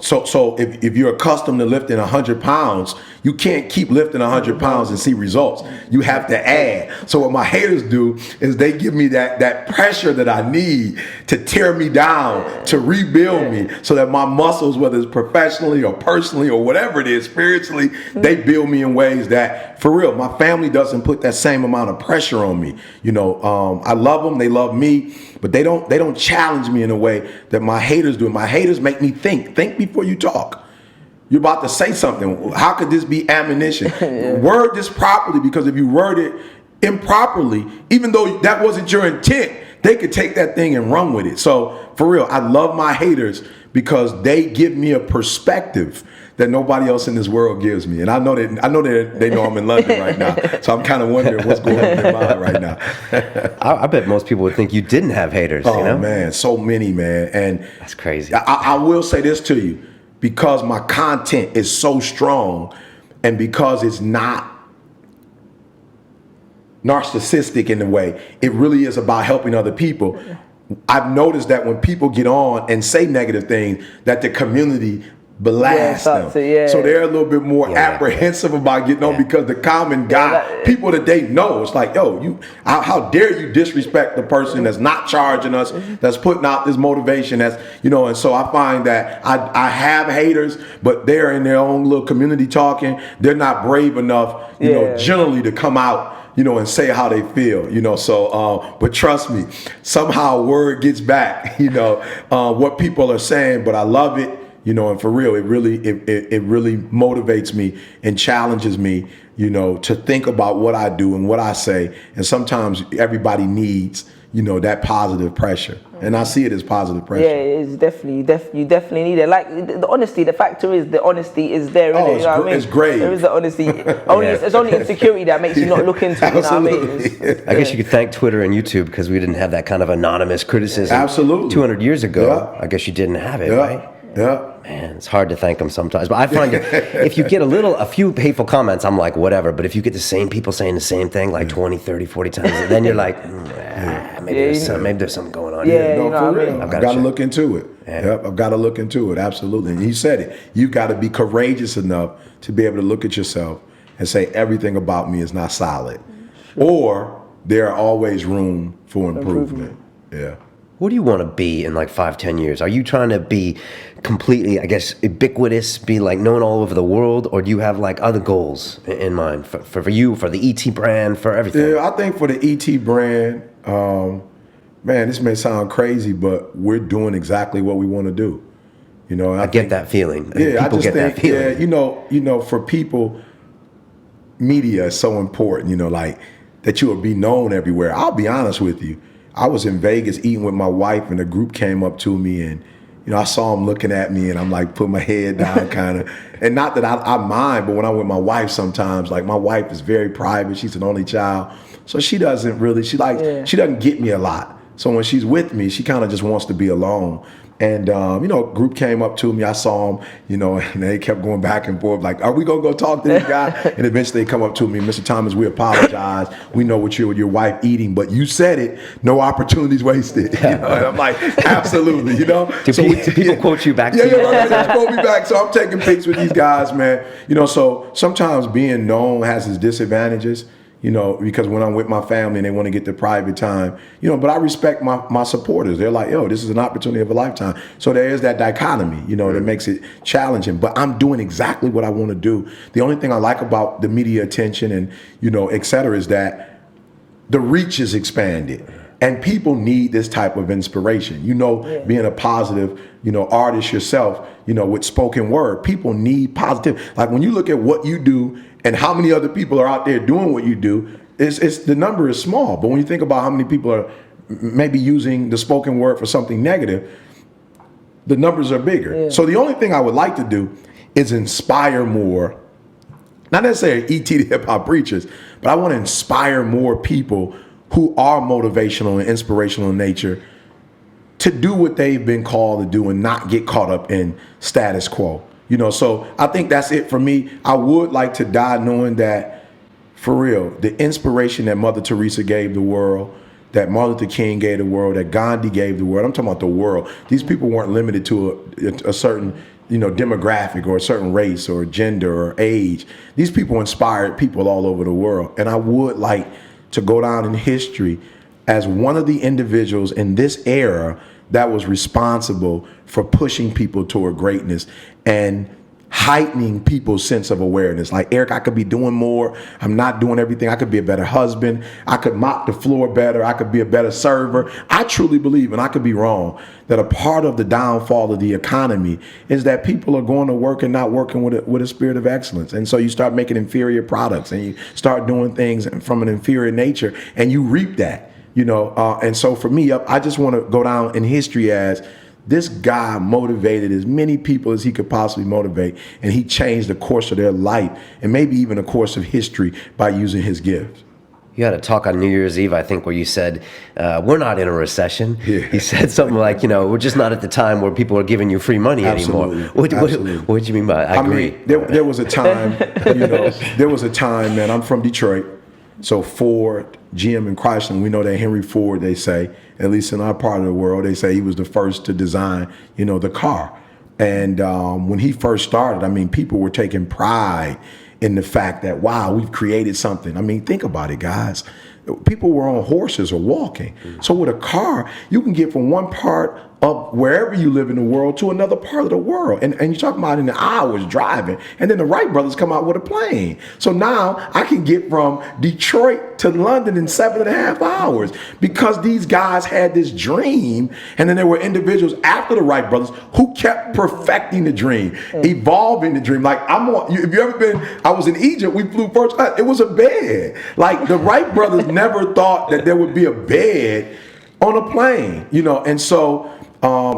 if you're accustomed to lifting 100 pounds, you can't keep lifting 100 pounds and see results. You have to add. So what my haters do is they give me that pressure that I need to tear me down, to rebuild me, so that my muscles, whether it's professionally or personally or whatever it is, spiritually, they build me in ways that, for real, my family doesn't put that same amount of pressure on me. You know, I love them, they love me, but they don't challenge me in a way that my haters do. My haters make me think before you talk. You're about to say something. How could this be ammunition? Word this properly, because if you word it improperly, even though that wasn't your intent, they could take that thing and run with it. So for real, I love my haters because they give me a perspective that nobody else in this world gives me. And I know that they know I'm in London right now. So I'm kind of wondering what's going on in their mind right now. I bet most people would think you didn't have haters. Oh, you know? Man, so many, man. And that's crazy. I will say this to you, because my content is so strong and because it's not narcissistic in a way, it really is about helping other people. I've noticed that when people get on and say negative things, that the community blast them. So they're a little bit more apprehensive about getting on, because the common guy, people that they know, it's like, yo, how dare you disrespect the person that's not charging us, that's putting out this motivation, that's, you know. And so I find that I have haters, but they're in their own little community talking. They're not brave enough, you know, generally to come out, you know, and say how they feel, you know. So, but trust me, somehow word gets back, you know, what people are saying. But I love it, you know, and for real, it really motivates me and challenges me, you know, to think about what I do and what I say. And sometimes everybody needs, you know, that positive pressure. And I see it as positive pressure. Yeah, it's definitely, you definitely need it. Like the honesty, the factor is the honesty is there. Oh, you know what I mean? It's great. There is the honesty. It's only insecurity that makes you not look into it. You know what I mean? I guess you could thank Twitter and YouTube, because we didn't have that kind of anonymous criticism. Absolutely. 200 years ago, I guess you didn't have it, right? Yeah. Man, it's hard to thank them sometimes. But I find if you get a few hateful comments, I'm like, whatever. But if you get the same people saying the same thing like 20, 30, 40 times, then you're like, maybe there's something going on here. No, for real. I've got to look into it. Yeah. Yep, I've got to look into it. Absolutely. And you said it. You've got to be courageous enough to be able to look at yourself and say everything about me is not solid. Or there are always room for improvement. Yeah. What do you want to be in like 5-10 years? Are you trying to be completely, I guess, ubiquitous, be like known all over the world, or do you have like other goals in mind for you, for the ET brand, for everything? Yeah, I think for the ET brand, man, this may sound crazy, but we're doing exactly what we want to do. You know, I get that feeling. Yeah, people get that feeling. Yeah, you know, for people, media is so important. You know, like that you will be known everywhere. I'll be honest with you. I was in Vegas eating with my wife, and a group came up to me, and I saw them looking at me, and I'm like, put my head down, kind of. And not that I mind, but when I'm with my wife, sometimes, like, my wife is very private. She's an only child, so she doesn't really. She doesn't get me a lot. So when she's with me, she kind of just wants to be alone. And, a group came up to me. I saw them, and they kept going back and forth like, are we going to go talk to this guy? And eventually they come up to me, Mr. Thomas, we apologize. We know what you're with your wife eating, but you said it, no opportunities wasted. And I'm like, absolutely, Do people quote you back to you? Yeah, they quote me back. So I'm taking pics with these guys, man. So sometimes being known has its disadvantages. Because when I'm with my family and they want to get the private time, but I respect my supporters. They're like, yo, this is an opportunity of a lifetime. So there is that dichotomy, that makes it challenging. But I'm doing exactly what I want to do. The only thing I like about the media attention and, et cetera, is that the reach is expanded. And people need this type of inspiration. Being a positive, artist yourself, with spoken word, people need positive. Like when you look at what you do and how many other people are out there doing what you do, it's the number is small. But when you think about how many people are maybe using the spoken word for something negative, the numbers are bigger. Yeah. So the only thing I would like to do is inspire more, not necessarily ET the hip hop preachers, but I want to inspire more people who are motivational and inspirational in nature to do what they've been called to do and not get caught up in status quo. So I think that's it for me. I would like to die knowing that, for real, the inspiration that Mother Teresa gave the world, that Martin Luther King gave the world, that Gandhi gave the world, I'm talking about the world. These people weren't limited to a certain demographic or a certain race or gender or age. These people inspired people all over the world. And I would like to go down in history as one of the individuals in this era that was responsible for pushing people toward greatness and heightening people's sense of awareness. Like, Eric, I could be doing more. I'm not doing everything. I could be a better husband. I could mop the floor better. I could be a better server. I truly believe, and I could be wrong, that a part of the downfall of the economy is that people are going to work and not working with a spirit of excellence. And so you start making inferior products and you start doing things from an inferior nature and you reap that, and so for me, I just want to go down in history as this guy motivated as many people as he could possibly motivate, and he changed the course of their life and maybe even the course of history by using his gifts. You had a talk on New Year's Eve, I think, where you said, we're not in a recession. Yeah. You said something like, we're just not at the time where people are giving you free money anymore. What did you mean by that? I agree. mean, there was a time, man, I'm from Detroit. So Ford, GM, and Chrysler, we know that Henry Ford, they say, at least in our part of the world, they say he was the first to design, the car. And when he first started, people were taking pride in the fact that, wow, we've created something. Think about it, guys. People were on horses or walking. So with a car, you can get from one part of wherever you live in the world to another part of the world. And you're talking about in the hours driving. And then the Wright brothers come out with a plane. So now I can get from Detroit to London in 7.5 hours because these guys had this dream. And then there were individuals after the Wright brothers who kept perfecting the dream, evolving the dream. Like, if you ever been, I was in Egypt, we flew first class. It was a bed. Like, the Wright brothers never thought that there would be a bed on a plane, and so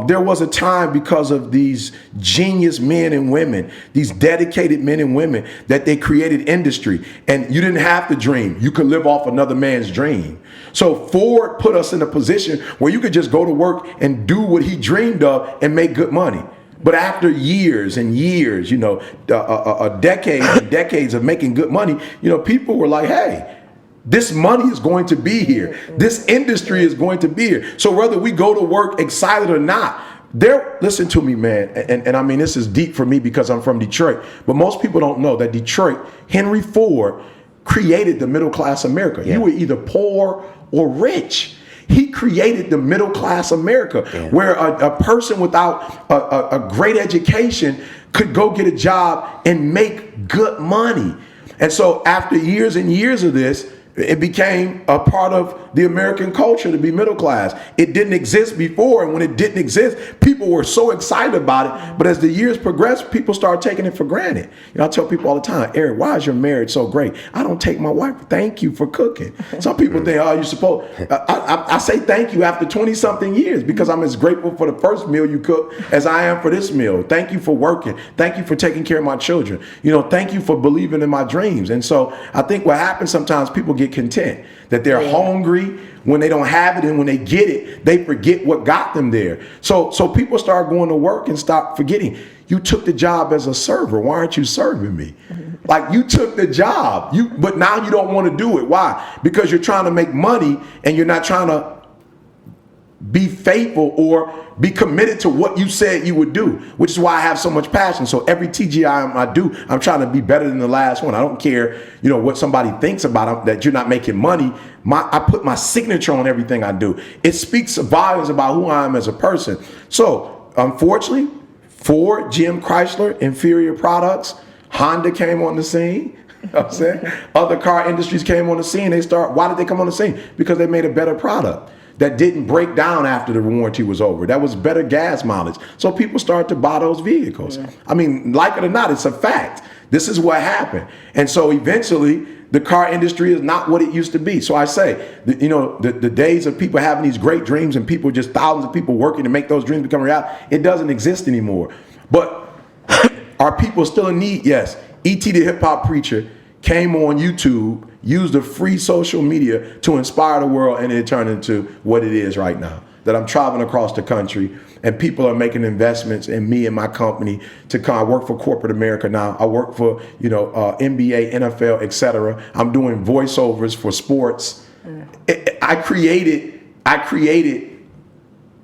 there was a time, because of these genius men and women, these dedicated men and women, that they created industry. And you didn't have to dream. You could live off another man's dream. So Ford put us in a position where you could just go to work and do what he dreamed of and make good money. But after years and years, decades and decades of making good money, people were like, hey, this money is going to be here. This industry is going to be here. So whether we go to work excited or not, listen to me, man. And this is deep for me because I'm from Detroit. But most people don't know that Detroit, Henry Ford created the middle class America. Yeah. You were either poor or rich. He created the middle class America, where a person without a great education could go get a job and make good money. And so after years and years of this, It became a part of the American culture to be middle class. It didn't exist before, and when it didn't exist, people were so excited about it. But as the years progressed, people started taking it for granted. You know, I tell people all the time, Eric, why is your marriage so great? I don't take my wife. Thank you for cooking. Some people think, oh, you're supposed. I say thank you after 20-something years because I'm as grateful for the first meal you cooked as I am for this meal. Thank you for working. Thank you for taking care of my children. You know, thank you for believing in my dreams. And so I think what happens sometimes, people get content that they're hungry when they don't have it, and when they get it, they forget what got them there. So people start going to work and stop forgetting. You took the job as a server. Why aren't you serving me? Like, you took the job, but now you don't want to do it. Why? Because you're trying to make money and you're not trying to be faithful or be committed to what you said you would do, which is why I have so much passion. So every TGI I do, I'm trying to be better than the last one. I don't care, you know, what somebody thinks about it, that you're not making money. I put my signature on everything I do. It speaks volumes about who I am as a person. So unfortunately, Ford, GM, Chrysler, inferior products. Honda came on the scene. You know what I'm saying? Other car industries came on the scene. Why did they come on the scene? Because they made a better product that didn't break down after the warranty was over. That was better gas mileage. So people started to buy those vehicles. Yeah. I mean, like it or not, it's a fact. This is what happened. And so eventually, the car industry is not what it used to be. So I say, the days of people having these great dreams and people, just thousands of people working to make those dreams become reality, it doesn't exist anymore. But are people still in need? Yes. E.T. the hip hop preacher came on YouTube, used the free social media to inspire the world, and it turned into what it is right now. That I'm traveling across the country and people are making investments in me and my company to come. I work for corporate America now. I work for, NBA, NFL, etc. I'm doing voiceovers for sports. I created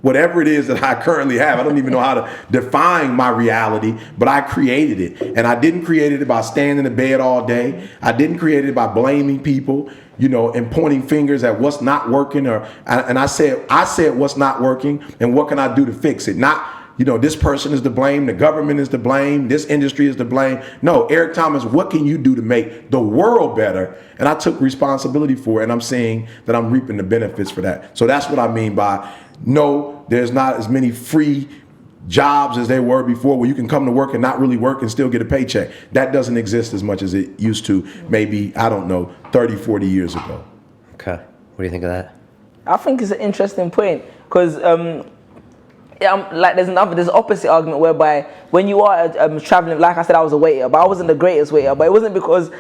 whatever it is that I currently have. I don't even know how to define my reality, but I created it. And I didn't create it by staying in the bed all day. I didn't create it by blaming people, and pointing fingers at what's not working. And I said what's not working and what can I do to fix it? Not, this person is to blame, the government is to blame, this industry is to blame. No, Eric Thomas, what can you do to make the world better? And I took responsibility for it, and I'm seeing that I'm reaping the benefits for that. So that's what I mean by, no, there's not as many free jobs as there were before where you can come to work and not really work and still get a paycheck. That doesn't exist as much as it used to maybe, 30, 40 years ago. Okay. What do you think of that? I think it's an interesting point because there's an opposite argument whereby when you are traveling, like I said, I was a waiter, but I wasn't the greatest waiter, but it wasn't because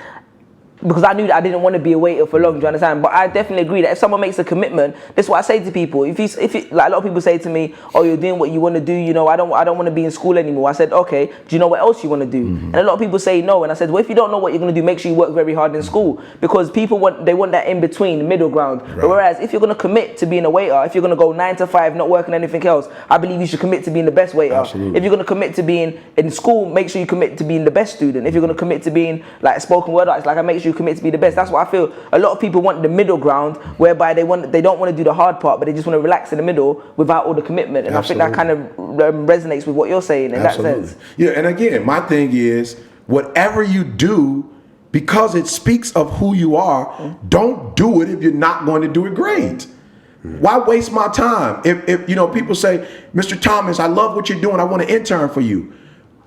I knew that I didn't want to be a waiter for long, do you understand? But I definitely agree that if someone makes a commitment, that's what I say to people. If you like, a lot of people say to me, oh, you're doing what you want to do, I don't want to be in school anymore. I said, okay, do you know what else you want to do? Mm-hmm. And a lot of people say no, and I said, well, if you don't know what you're going to do, make sure you work very hard in school, because people want that in between, middle ground. Right. But whereas if you're going to commit to being a waiter, if you're going to go 9 to 5, not working anything else, I believe you should commit to being the best waiter. Absolutely. If you're going to commit to being in school, make sure you commit to being the best student. If you're going to commit to being like a spoken word artist, like I make sure you commit to be the best. That's what I feel. A lot of people want the middle ground, whereby they don't want to do the hard part, but they just want to relax in the middle without all the commitment. And absolutely. I think that kind of resonates with what you're saying in absolutely. That sense. Yeah, and again, my thing is, whatever you do, because it speaks of who you are, don't do it if you're not going to do it great. Why waste my time? If people say, Mr. Thomas, I love what you're doing, I want to intern for you.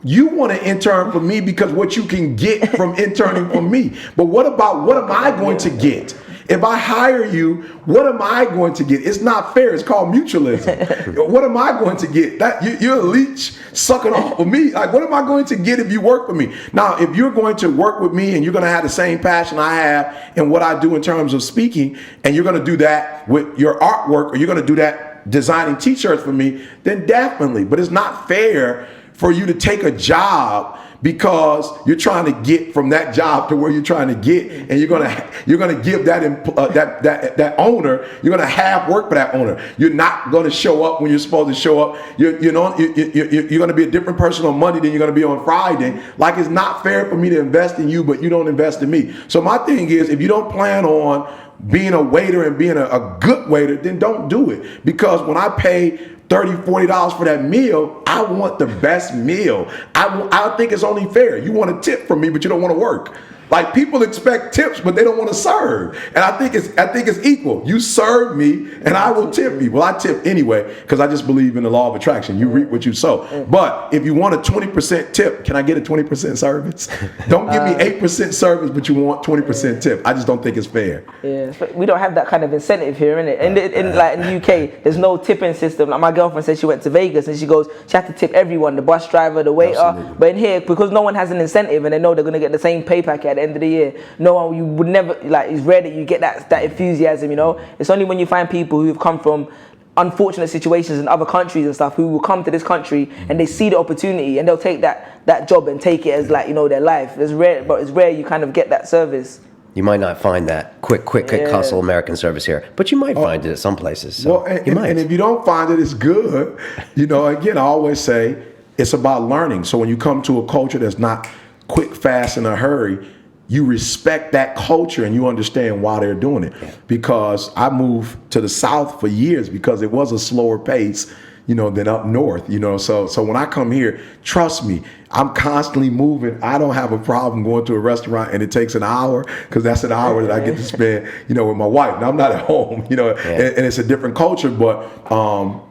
You want to intern for me because what you can get from interning for me. But what am I going to get? If I hire you, what am I going to get? It's not fair. It's called mutualism. What am I going to get? You're a leech sucking off of me. Like, what am I going to get if you work for me? Now, if you're going to work with me and you're going to have the same passion I have in what I do in terms of speaking, and you're going to do that with your artwork, or you're going to do that designing t-shirts for me, then definitely. But it's not fair for you to take a job because you're trying to get from that job to where you're trying to get, and you're gonna give that owner, you're gonna have work for that owner. You're not gonna show up when you're supposed to show up. You're gonna be a different person on Monday than you're gonna be on Friday. Like, it's not fair for me to invest in you, but you don't invest in me. So my thing is, if you don't plan on being a waiter and being a good waiter, then don't do it. Because when I pay $30, $40 for that meal, I want the best meal. I think it's only fair. You want a tip from me, but you don't want to work. Like people expect tips, but they don't want to serve. And I think it's equal. You serve me, and I will tip you. Well, I tip anyway because I just believe in the law of attraction. You reap what you sow. But if you want a 20% tip, can I get a 20% service? Don't give me 8% service, but you want 20% tip. I just don't think it's fair. Yeah, we don't have that kind of incentive here, innit? In the UK, there's no tipping system. Like my girlfriend said, she went to Vegas and she goes, she had to tip everyone, the bus driver, the waiter. Absolutely. But in here, because no one has an incentive and they know they're gonna get the same pay packet at the end of the year, no one, you would never, like, it's rare that you get that enthusiasm, you know? It's only when you find people who've come from unfortunate situations in other countries and stuff who will come to this country and they see the opportunity and they'll take that job and take it as, like, you know, their life. It's rare you kind of get that service. You might not find that quick hustle American service here, but you might find it at some places. So Well, and if you don't find it, it's good. You know, again, I always say it's about learning. So when you come to a culture that's not quick, fast, in a hurry, you respect that culture and you understand why they're doing it. Yeah. Because I moved to the South for years because it was a slower pace, you know, than up north, you know. So when I come here, trust me, I'm constantly moving. I don't have a problem going to a restaurant and it takes an hour because that's an hour that I get to spend, you know, with my wife. Now I'm not at home, you know, and it's a different culture, but,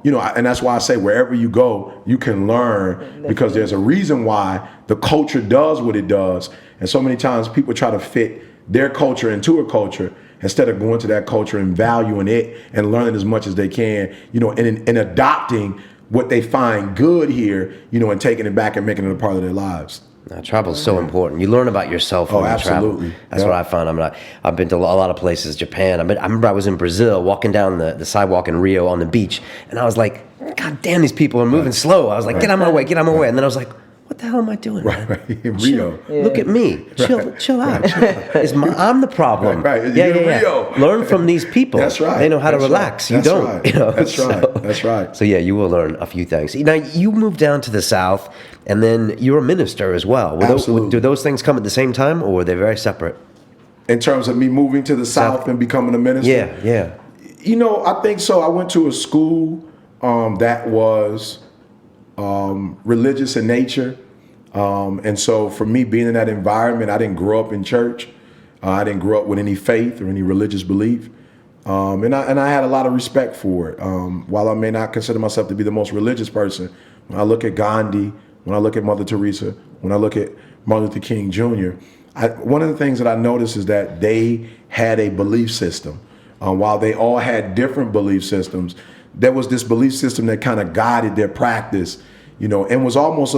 you know, and that's why I say wherever you go, you can learn because there's a reason why the culture does what it does. And so many times people try to fit their culture into a culture instead of going to that culture and valuing it and learning as much as they can, you know, and adopting what they find good here, you know, and taking it back and making it a part of their lives. Travel is so important. You learn about yourself when you travel. Absolutely. That's what I find. I've been to a lot of places, Japan. I remember I was in Brazil, walking down the sidewalk in Rio on the beach, and I was like, God damn, these people are moving slow. I was like, get out of my way, get out of my way. And then I was like, what the hell am I doing? Right. In Rio. Look at me. Chill out. I'm the problem. Right. Yeah. Rio. Learn from these people. That's right. They know how to relax. You don't. Right. You know? That's right. That's right. So yeah, you will learn a few things. Now you moved down to the South, and then you're a minister as well. Absolutely. Do those things come at the same time, or were they very separate? In terms of me moving to the South and becoming a minister? Yeah. You know, I think so. I went to a school that was religious in nature. And so for me, being in that environment, I didn't grow up in church. I didn't grow up with any faith or any religious belief. And I had a lot of respect for it. While I may not consider myself to be the most religious person, when I look at Gandhi, when I look at Mother Teresa, when I look at Martin Luther King Jr., one of the things that I noticed is that they had a belief system. While they all had different belief systems, there was this belief system that kind of guided their practice, you know, and was almost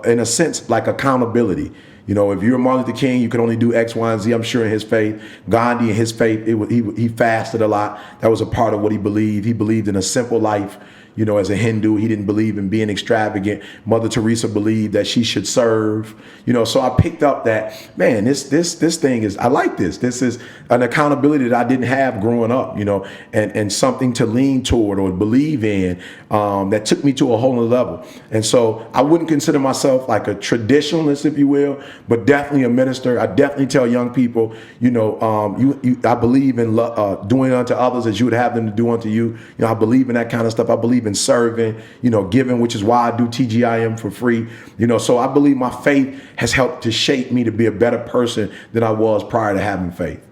in a sense like accountability. You know, if you're Martin Luther King, you can only do X, Y, and Z. I'm sure in his faith, Gandhi in his faith, he fasted a lot. That was a part of what he believed. He believed in a simple life. You know, as a Hindu, he didn't believe in being extravagant. Mother Teresa believed that she should serve. You know, so I picked up that, man, this thing is, I like this. This is an accountability that I didn't have growing up, you know, and something to lean toward or believe in that took me to a whole nother level. And so I wouldn't consider myself like a traditionalist, if you will, but definitely a minister. I definitely tell young people, you know, I believe in doing unto others as you would have them to do unto you. You know, I believe in that kind of stuff. I believe in serving, you know, giving, which is why I do TGIM for free. You know, so I believe my faith has helped to shape me to be a better person than I was prior to having faith.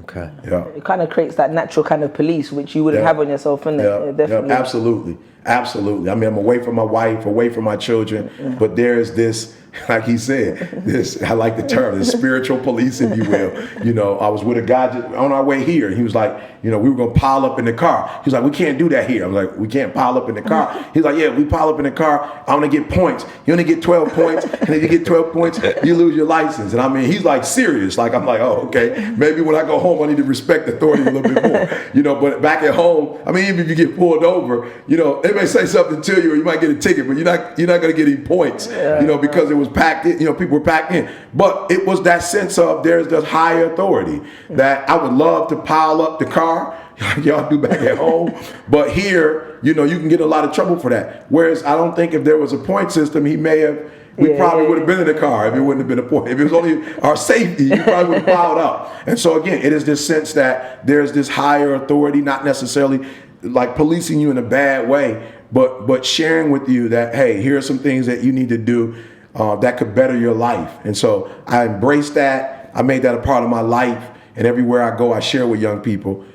Okay. Yeah. It kind of creates that natural kind of police which you wouldn't have on yourself, innit? Yeah. Definitely. Yeah, absolutely. I mean, I'm away from my wife, away from my children, but there's this, like he said, this, I like the term, this spiritual police, if you will. You know, I was with a guy just on our way here, and he was like, you know, we were going to pile up in the car. He was like, we can't do that here. I'm like, we can't pile up in the car. He's like, yeah, we pile up in the car, I'm going to get points. You only get 12 points, and if you get 12 points, you lose your license. And I mean, he's like serious. Like, I'm like, oh, okay. Maybe when I go home, I need to respect authority a little bit more. You know, but back at home, I mean, even if you get pulled over, you know, they may say something to you or you might get a ticket, but you're not going to get any points, you know, because it was packed in, you know, people were packed in. But it was that sense of there's this higher authority that I would love to pile up the car, like y'all do back at home. But here, you know, you can get a lot of trouble for that. Whereas I don't think if there was a point system, we probably would have been in the car if it wouldn't have been a point. If it was only our safety, you probably would have piled up. And so again, it is this sense that there's this higher authority, not necessarily like policing you in a bad way, but sharing with you that, hey, here are some things that you need to do that could better your life. And so I embrace that. I made that a part of my life, and everywhere I go, I share with young people.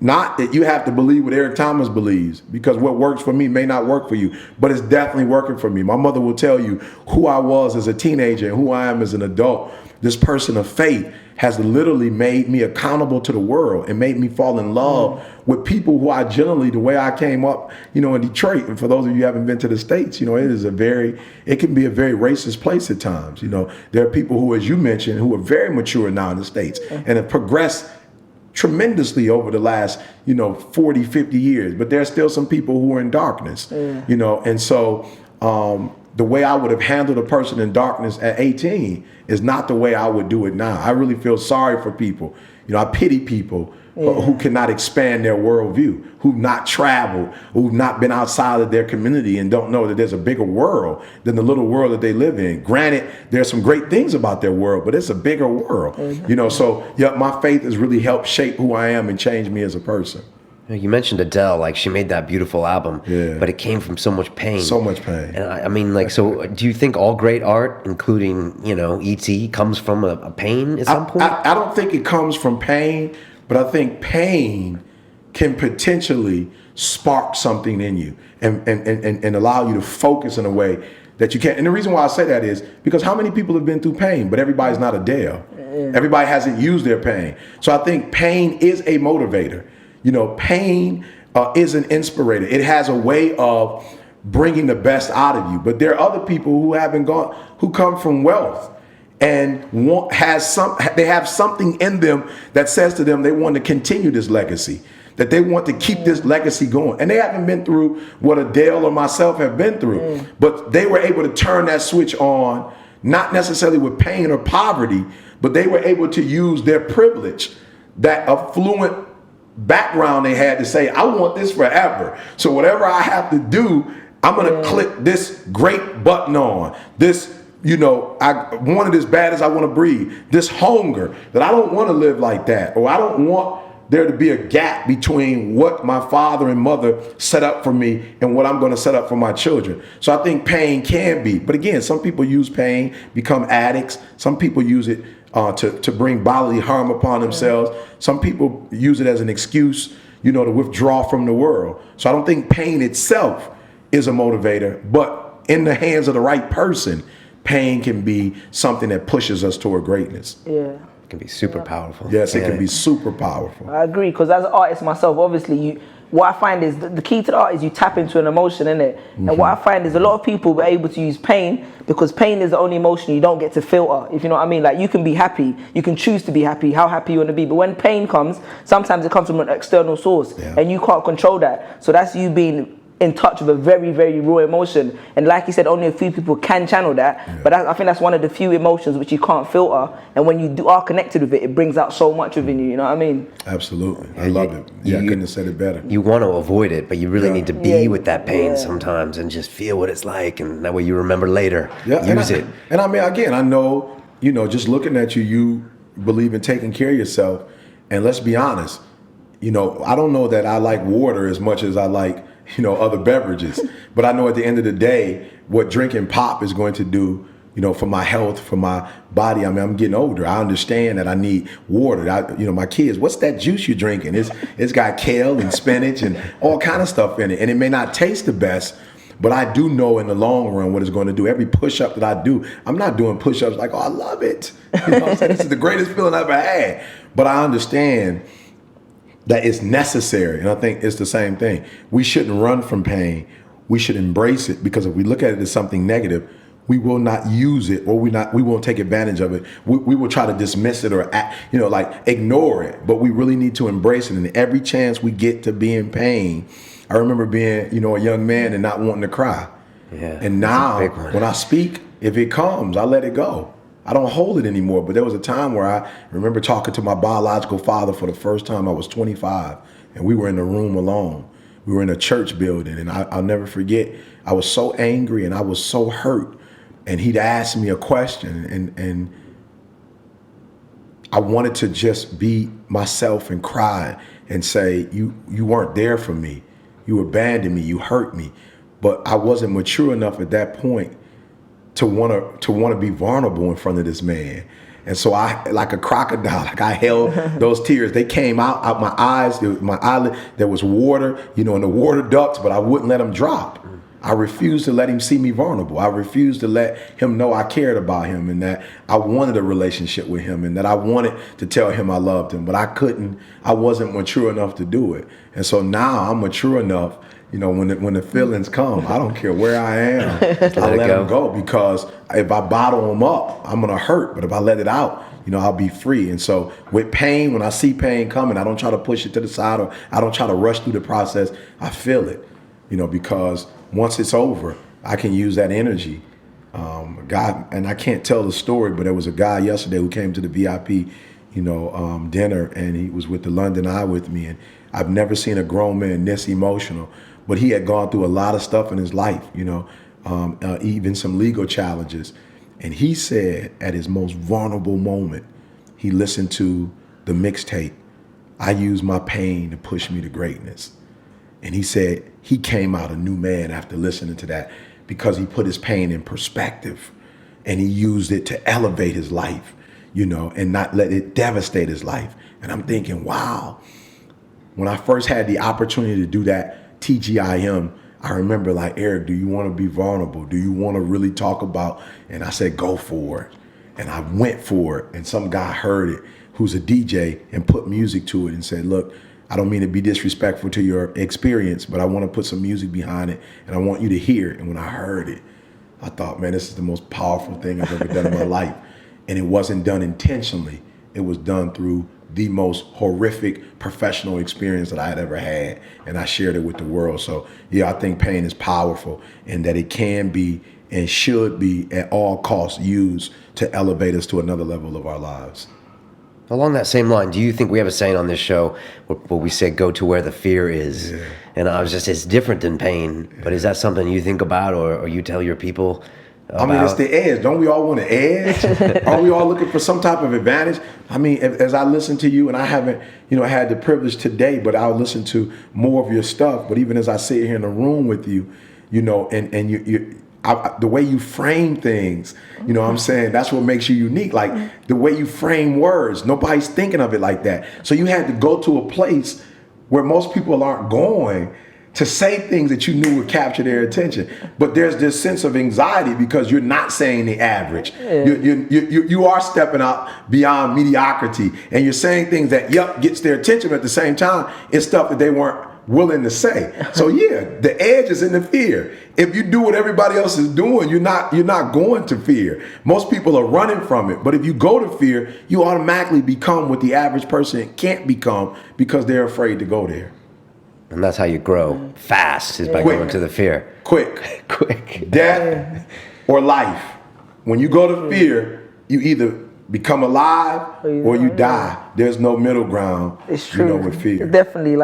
Not that you have to believe what Eric Thomas believes, because what works for me may not work for you, but it's definitely working for me. My mother will tell you who I was as a teenager and who I am as an adult. This person of faith has literally made me accountable to the world and made me fall in love with people who I generally, the way I came up, in Detroit. And for those of you who haven't been to the States, it can be a very racist place at times. There are people who, as you mentioned, who are very mature now in the States and have progressed tremendously over the last 40, 50 years, but there's still some people who are in darkness. And so the way I would have handled a person in darkness at 18 is not the way I would do it now. I really feel sorry for people. I pity people who cannot expand their worldview, who've not traveled, who've not been outside of their community and don't know that there's a bigger world than the little world that they live in. Granted, there's some great things about their world, but it's a bigger world. So my faith has really helped shape who I am and change me as a person. You mentioned Adele, like she made that beautiful album, but it came from so much pain. So much pain. And I mean, so do you think all great art, including, E.T., comes from a pain at some point? I don't think it comes from pain, but I think pain can potentially spark something in you and allow you to focus in a way that you can't. And the reason why I say that is because how many people have been through pain, but everybody's not Adele. Everybody hasn't used their pain. So I think pain is a motivator. Pain is an inspirator. It has a way of bringing the best out of you. But there are other people who come from wealth and they have something in them that says to them they want to continue this legacy, that they want to keep this legacy going. And they haven't been through what Adele or myself have been through, but they were able to turn that switch on, not necessarily with pain or poverty, but they were able to use their privilege, that affluent background they had, to say, I want this forever. So whatever I have to do, I'm going to click this great button on. This, I want it as bad as I want to breathe. This hunger that I don't want to live like that, or I don't want there to be a gap between what my father and mother set up for me and what I'm going to set up for my children. So I think pain can be, but again, some people use pain, become addicts. Some people use it to bring bodily harm upon themselves. Some people use it as an excuse, to withdraw from the world. So I don't think pain itself is a motivator, but in the hands of the right person, pain can be something that pushes us toward greatness. It can be super powerful. Yes, it can be super powerful. I agree, because as an artist myself, obviously, what I find is the key to the art is you tap into an emotion, innit? And what I find is a lot of people are able to use pain because pain is the only emotion you don't get to filter, if you know what I mean. Like, you can be happy, you can choose to be happy, how happy you want to be, but when pain comes, sometimes it comes from an external source and you can't control that. So that's you being in touch with a very, very raw emotion. And like you said, only a few people can channel that. But I think that's one of the few emotions which you can't filter. And when you are connected with it, it brings out so much within you, you know what I mean? Absolutely. I love it. I couldn't have said it better. You want to avoid it, but you really need to be with that pain sometimes and just feel what it's like. And that way you remember later. Use it. And I mean, again, I know, just looking at you, you believe in taking care of yourself. And let's be honest, I don't know that I like water as much as I like other beverages. But I know at the end of the day, what drinking pop is going to do, for my health, for my body. I mean, I'm getting older. I understand that I need water. My kids, what's that juice you're drinking? It's got kale and spinach and all kind of stuff in it. And it may not taste the best, but I do know in the long run what it's going to do. Every push-up that I do, I'm not doing push-ups like, oh, I love it. This is the greatest feeling I've ever had. But I understand that it's necessary. And I think it's the same thing. We shouldn't run from pain. We should embrace it, because if we look at it as something negative, we will not use it, or we won't take advantage of it. We will try to dismiss it or ignore it. But we really need to embrace it. And every chance we get to be in pain, I remember being, a young man and not wanting to cry. And now when I speak, if it comes, I let it go. I don't hold it anymore. But there was a time where I remember talking to my biological father for the first time. I was 25, and we were in a room alone. We were in a church building, and I'll never forget. I was so angry and I was so hurt. And he'd asked me a question, and I wanted to just be myself and cry and say, you weren't there for me. You abandoned me. You hurt me. But I wasn't mature enough at that point to want to be vulnerable in front of this man. And so I, like a crocodile, like I held those tears. They came out my eyes, my eyelid. There was water, in the water ducts, but I wouldn't let them drop. I refused to let him see me vulnerable. I refused to let him know I cared about him and that I wanted a relationship with him and that I wanted to tell him I loved him, but I wasn't mature enough to do it. And so now I'm mature enough, when the feelings come, I don't care where I am, I let them go, because if I bottle them up, I'm gonna hurt. But if I let it out, I'll be free. And so with pain, when I see pain coming, I don't try to push it to the side, or I don't try to rush through the process. I feel it, because once it's over, I can use that energy. God, and I can't tell the story, but there was a guy yesterday who came to the VIP, dinner, and he was with the London Eye with me, and I've never seen a grown man this emotional. But he had gone through a lot of stuff in his life, even some legal challenges. And he said at his most vulnerable moment, he listened to the mixtape, "I use my pain to push me to greatness." And he said he came out a new man after listening to that, because he put his pain in perspective and he used it to elevate his life, and not let it devastate his life. And I'm thinking, wow, when I first had the opportunity to do that TGIM, I remember like, Eric, do you want to be vulnerable? Do you want to really talk about? And I said, go for it. And I went for it. And some guy heard it who's a DJ and put music to it and said, look, I don't mean to be disrespectful to your experience, but I want to put some music behind it and I want you to hear it. And when I heard it, I thought, man, this is the most powerful thing I've ever done in my life. And it wasn't done intentionally. It was done through the most horrific professional experience that I had ever had. And I shared it with the world. So yeah, I think pain is powerful, and that it can be and should be at all costs used to elevate us to another level of our lives. Along that same line, do you think we have a saying on this show where we say, go to where the fear is? Yeah. And I was just, it's different than pain, but is that something you think about or you tell your people about? I mean, it's the edge. Don't we all want an edge? Are we all looking for some type of advantage? I mean, as I listen to you, and I haven't, had the privilege today, but I'll listen to more of your stuff. But even as I sit here in the room with you, and you the way you frame things, what I'm saying, that's what makes you unique. Like the way you frame words, nobody's thinking of it like that. So you had to go to a place where most people aren't going to say things that you knew would capture their attention. But there's this sense of anxiety because you're not saying the average. Yeah. You are stepping out beyond mediocrity, and you're saying things that, gets their attention, but at the same time, it's stuff that they weren't willing to say. So yeah, the edge is in the fear. If you do what everybody else is doing, you're not going to fear. Most people are running from it. But if you go to fear, you automatically become what the average person can't become because they're afraid to go there. And that's how you grow fast, is by going to the fear. Quick. Death or life. When you go to fear, you either become alive or you die. There's no middle ground. It's true. With fear. Definitely.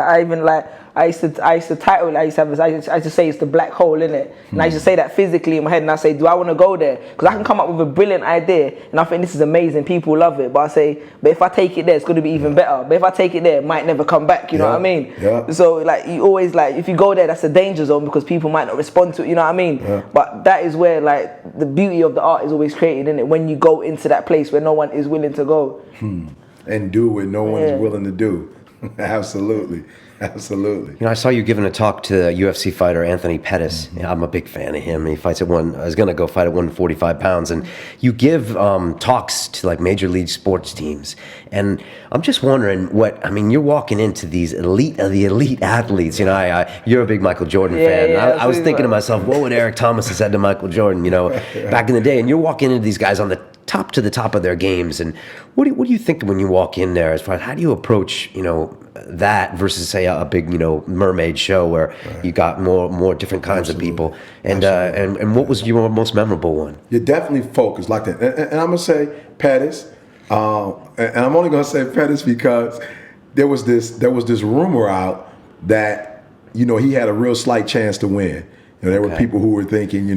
I used to title it. I used to say it's the black hole, innit? And I used to say that physically in my head, and I say, do I want to go there? Because I can come up with a brilliant idea, and I think this is amazing. People love it, but I say, but if I take it there, it's going to be even better. But if I take it there, it might never come back. You know what I mean? Yeah. So you always if you go there, that's a danger zone because people might not respond to it. You know what I mean? Yeah. But that is where the beauty of the art is always created, innit? When you go into that place where no one is willing to go. And do what no one is willing to do. Absolutely. I saw you giving a talk to UFC fighter Anthony Pettis. I'm a big fan of him. He fights at I was going to go fight at 145 pounds. And you give talks to major league sports teams. And I'm just wondering you're walking into these elite athletes. You're a big Michael Jordan fan. I was thinking to myself, what would Eric Thomas have said to Michael Jordan, back in the day? And you're walking into these guys on the top of their games. And what do you think when you walk in there, as far as how do you approach, that versus say a big, mermaid show where you got more different kinds of people. And what was your most memorable one? You're definitely focused like that. And I'm gonna say Pettis, and I'm only gonna say Pettis because there was this rumor out that he had a real slight chance to win. There were people who were thinking,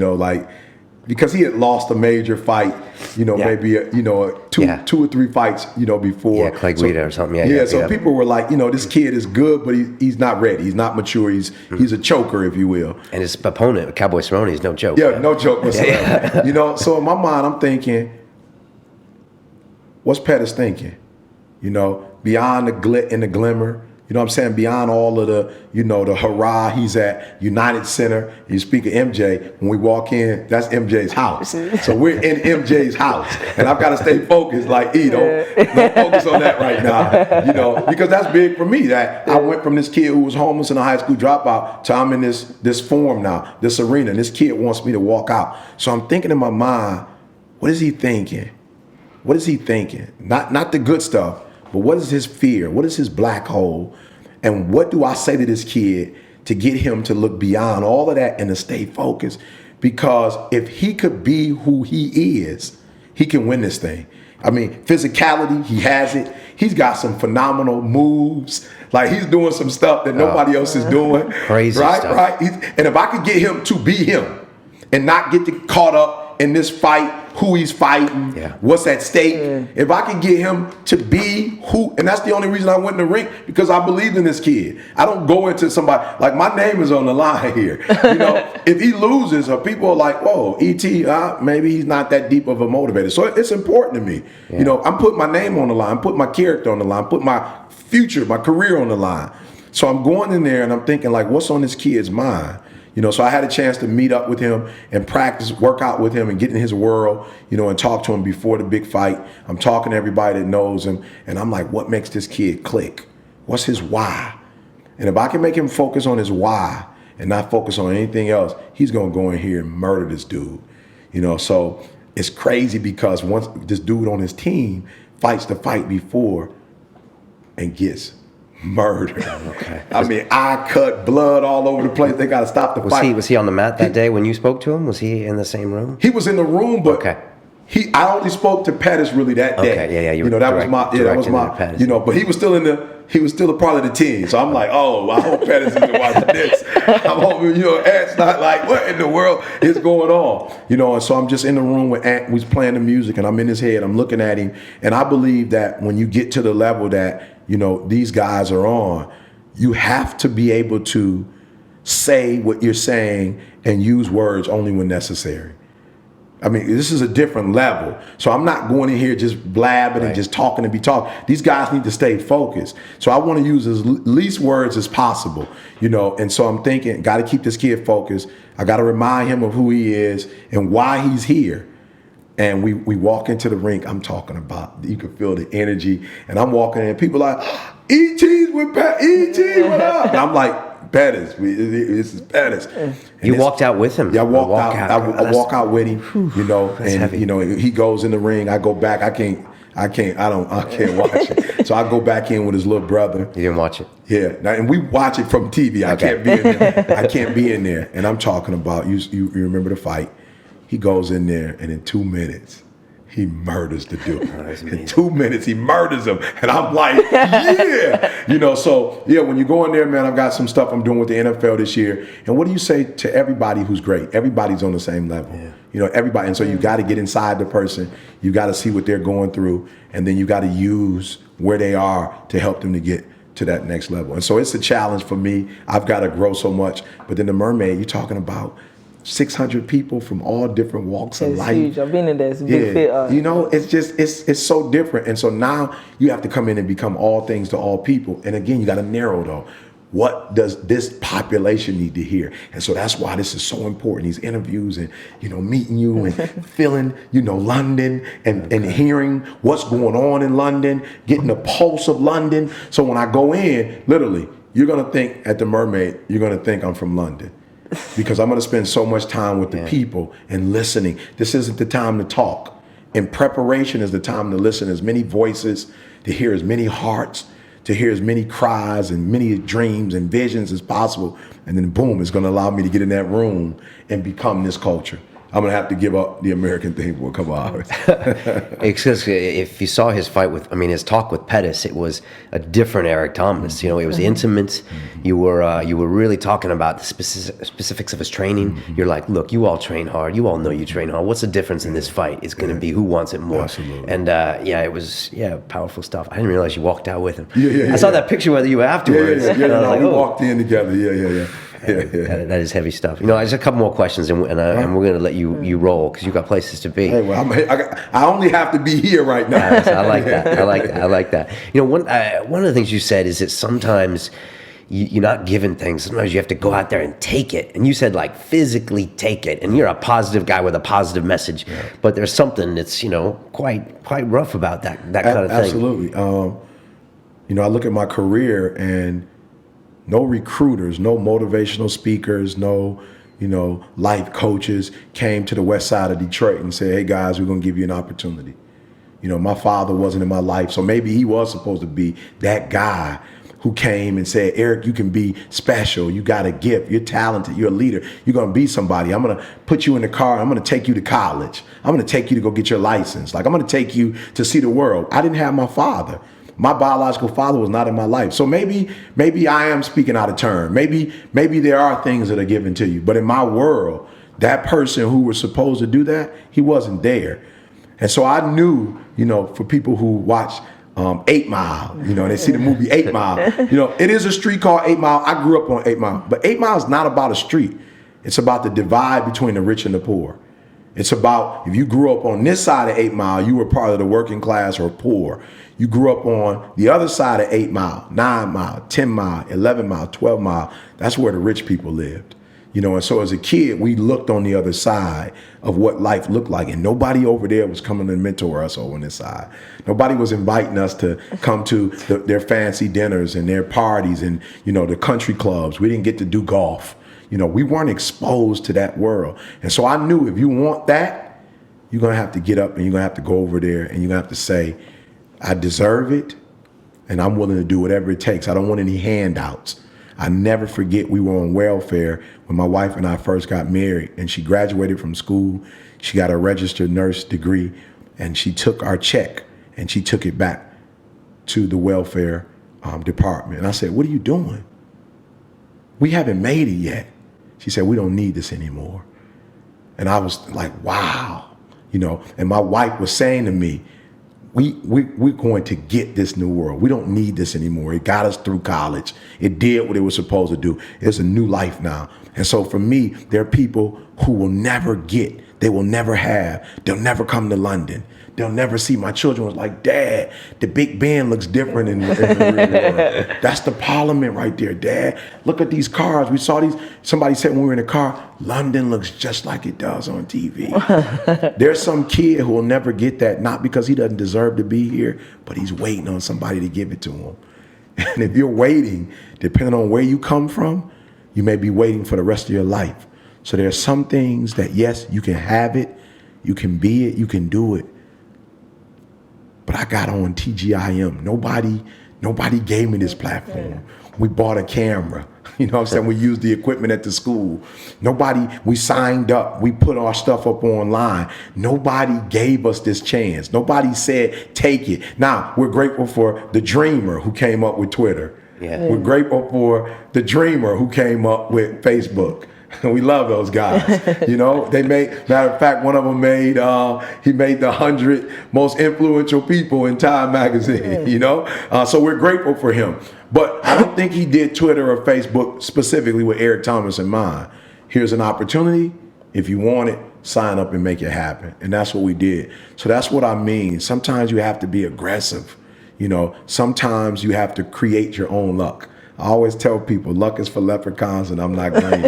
because he had lost a major fight, maybe two or three fights, before. Yeah, Clay Guida or something. So people were like, this kid is good, but he's not ready. He's not mature. He's a choker, if you will. And his opponent, Cowboy Cerrone, is no joke. Yeah, no joke whatsoever. So in my mind, I'm thinking, what's Pettis thinking? You know, beyond the glit and the glimmer. You know what I'm saying? Beyond all of the, you know, the hurrah, he's at United Center. You speak of MJ, when we walk in, that's MJ's house. So we're in MJ's house. And I've got to stay focused, like, don't focus on that right now. You know, because that's big for me. That I went from this kid who was homeless and a high school dropout to I'm in this form now, this arena. And this kid wants me to walk out. So I'm thinking in my mind, what is he thinking? What is he thinking? Not the good stuff. But what is his fear? What is his black hole? And what do I say to this kid to get him to look beyond all of that and to stay focused? Because if he could be who he is, he can win this thing. I mean, physicality, he has it. He's got some phenomenal moves. Like, he's doing some stuff that nobody else is doing. Crazy stuff. Right? And if I could get him to be him and not get caught up in this fight, who he's fighting, what's at stake. If I can get him to be who, and that's the only reason I went in the ring, because I believed in this kid. I don't go into somebody, like, my name is on the line here. You know, if he loses, or people are like, whoa, E.T., maybe he's not that deep of a motivator. So it's important to me. You know, I'm putting my name on the line, I'm putting my character on the line, I'm putting my future, my career on the line. So I'm going in there and I'm thinking, like, what's on this kid's mind? You know, so I had a chance to meet up with him and practice, work out with him and get in his world, you know, and talk to him before the big fight. I'm talking to everybody that knows him, and I'm like, what makes this kid click? What's his why? And if I can make him focus on his why and not focus on anything else, he's going to go in here and murder this dude. You know, so it's crazy because once this dude on his team fights the fight before and gets murder. Okay. I mean, eye cut, blood all over the place. They got to stop the fight. Was he on the mat that day when you spoke to him? Was he in the same room? He was in the room, but I only spoke to Pettis really that day. Okay, yeah. You know, that was my, you know, but he was still a part of the team. So I'm like, oh, I hope Pettis isn't watching this. I'm hoping, you know, Ant's not like, what in the world is going on? You know, and so I'm just in the room with Ant, who's playing the music, and I'm in his head, I'm looking at him, and I believe that when you get to the level that, you know, these guys are on, you have to be able to say what you're saying and use words only when necessary. I mean, this is a different level. So I'm not going in here just blabbing and just talking to be talking. These guys need to stay focused. So I want to use as least words as possible, you know. And so I'm thinking, got to keep this kid focused. I got to remind him of who he is and why he's here. And we walk into the rink. I'm talking about, you can feel the energy. And I'm walking in, and people are like, E.T.'s with Pat, E.T., what up? And I'm like, Pettis, this is Pettis. You walked out with him? Yeah, I walked out. I walk out with him, you know, and heavy. You know, he goes in the ring. I go back. I can't watch it. So I go back in with his little brother. You didn't watch it? Yeah, now, and we watch it from TV. I can't be in there. I can't be in there. And I'm talking about, you remember the fight. He goes in there, and in 2 minutes, he murders the dude. In 2 minutes, he murders him. And I'm like, yeah. You know, so, yeah, when you go in there, man, I've got some stuff I'm doing with the NFL this year. And what do you say to everybody who's great? Everybody's on the same level. Yeah. You know, everybody. And so you got to get inside the person. You got to see what they're going through. And then you got to use where they are to help them to get to that next level. And so it's a challenge for me. I've got to grow so much. But then the Mermaid, you're talking about 600 people from all different walks of life. It's huge. I've been in there. It's a big fit. You know, it's just, it's so different. And so now you have to come in and become all things to all people. And again, you got to narrow though. What does this population need to hear? And so that's why this is so important. These interviews and, you know, meeting you and feeling, you know, London and hearing what's going on in London, getting the pulse of London. So when I go in, literally, you're going to think at the Mermaid, you're going to think I'm from London. Because I'm going to spend so much time with the people and listening. This isn't the time to talk. In preparation is the time to listen as many voices, to hear as many hearts, to hear as many cries and many dreams and visions as possible. And then boom, it's going to allow me to get in that room and become this culture. I'm going to have to give up the American thing for a couple hours. Because if you saw his fight with, his talk with Pettis, it was a different Eric Thomas. You know, it was intimate. You were really talking about the specifics of his training. You're like, look, you all train hard. You all know you train hard. What's the difference in this fight? It's going to be who wants it more. Absolutely. And it was powerful stuff. I didn't realize you walked out with him. I saw that picture with you afterwards. We walked in together. That is heavy stuff. You know, there's a couple more questions, and we're going to let you roll because you've got places to be. Hey, well, I only have to be here right now. So I like that. I like that. You know, one of the things you said is that sometimes you're not given things. Sometimes you have to go out there and take it. And you said, like, physically take it. And you're a positive guy with a positive message. Yeah. But there's something that's, you know, quite rough about that kind of thing. Absolutely. You know, I look at my career and no recruiters, no motivational speakers, no, you know, life coaches came to the west side of Detroit and said, hey, guys, we're going to give you an opportunity. You know, my father wasn't in my life, so maybe he was supposed to be that guy who came and said, Eric, you can be special. You got a gift. You're talented. You're a leader. You're going to be somebody. I'm going to put you in the car. I'm going to take you to college. I'm going to take you to go get your license. Like, I'm going to take you to see the world. I didn't have my father. My biological father was not in my life. So maybe I am speaking out of turn. Maybe there are things that are given to you. But in my world, that person who was supposed to do that, he wasn't there. And so I knew, you know, for people who watch 8 Mile, you know, they see the movie 8 Mile. You know, it is a street called 8 Mile. I grew up on 8 Mile. But 8 Mile is not about a street. It's about the divide between the rich and the poor. It's about, if you grew up on this side of 8 Mile, you were part of the working class or poor. You grew up on the other side of 8 Mile, 9 Mile, 10 Mile, 11 Mile, 12 Mile. That's where the rich people lived. You know, and so as a kid, we looked on the other side of what life looked like. And nobody over there was coming to mentor us over on this side. Nobody was inviting us to come to their fancy dinners and their parties and, you know, the country clubs. We didn't get to do golf. You know, we weren't exposed to that world. And so I knew if you want that, you're going to have to get up and you're going to have to go over there and you're going to have to say, I deserve it and I'm willing to do whatever it takes. I don't want any handouts. I never forget we were on welfare when my wife and I first got married, and she graduated from school. She got a registered nurse degree, and she took our check and she took it back to the welfare department. And I said, what are you doing? We haven't made it yet. She said, we don't need this anymore. And I was like, wow, you know, and my wife was saying to me, we're going to get this new world. We don't need this anymore. It got us through college. It did what it was supposed to do. It's a new life now. And so for me, there are people who will never get, they will never have, they'll never come to London. They'll never see. My children was like, Dad, the Big Ben looks different in the real world. That's the Parliament right there, Dad. Look at these cars. We saw these. Somebody said when we were in the car, London looks just like it does on TV. There's some kid who will never get that, not because he doesn't deserve to be here, but he's waiting on somebody to give it to him. And if you're waiting, depending on where you come from, you may be waiting for the rest of your life. So there are some things that, yes, you can have it, you can be it, you can do it. But I got on TGIM. Nobody gave me this platform. We bought a camera. You know what I'm saying? We used the equipment at the school. We signed up. We put our stuff up online. Nobody gave us this chance. Nobody said, take it. Now, we're grateful for the dreamer who came up with Twitter. Yeah. We're grateful for the dreamer who came up with Facebook. We love those guys. You know, matter of fact, one of them he made the 100 most influential people in Time magazine, you know? So we're grateful for him. But I don't think he did Twitter or Facebook specifically with Eric Thomas in mind. Here's an opportunity. If you want it, sign up and make it happen. And that's what we did. So that's what I mean. Sometimes you have to be aggressive. You know, sometimes you have to create your own luck. I always tell people luck is for leprechauns and I'm not green.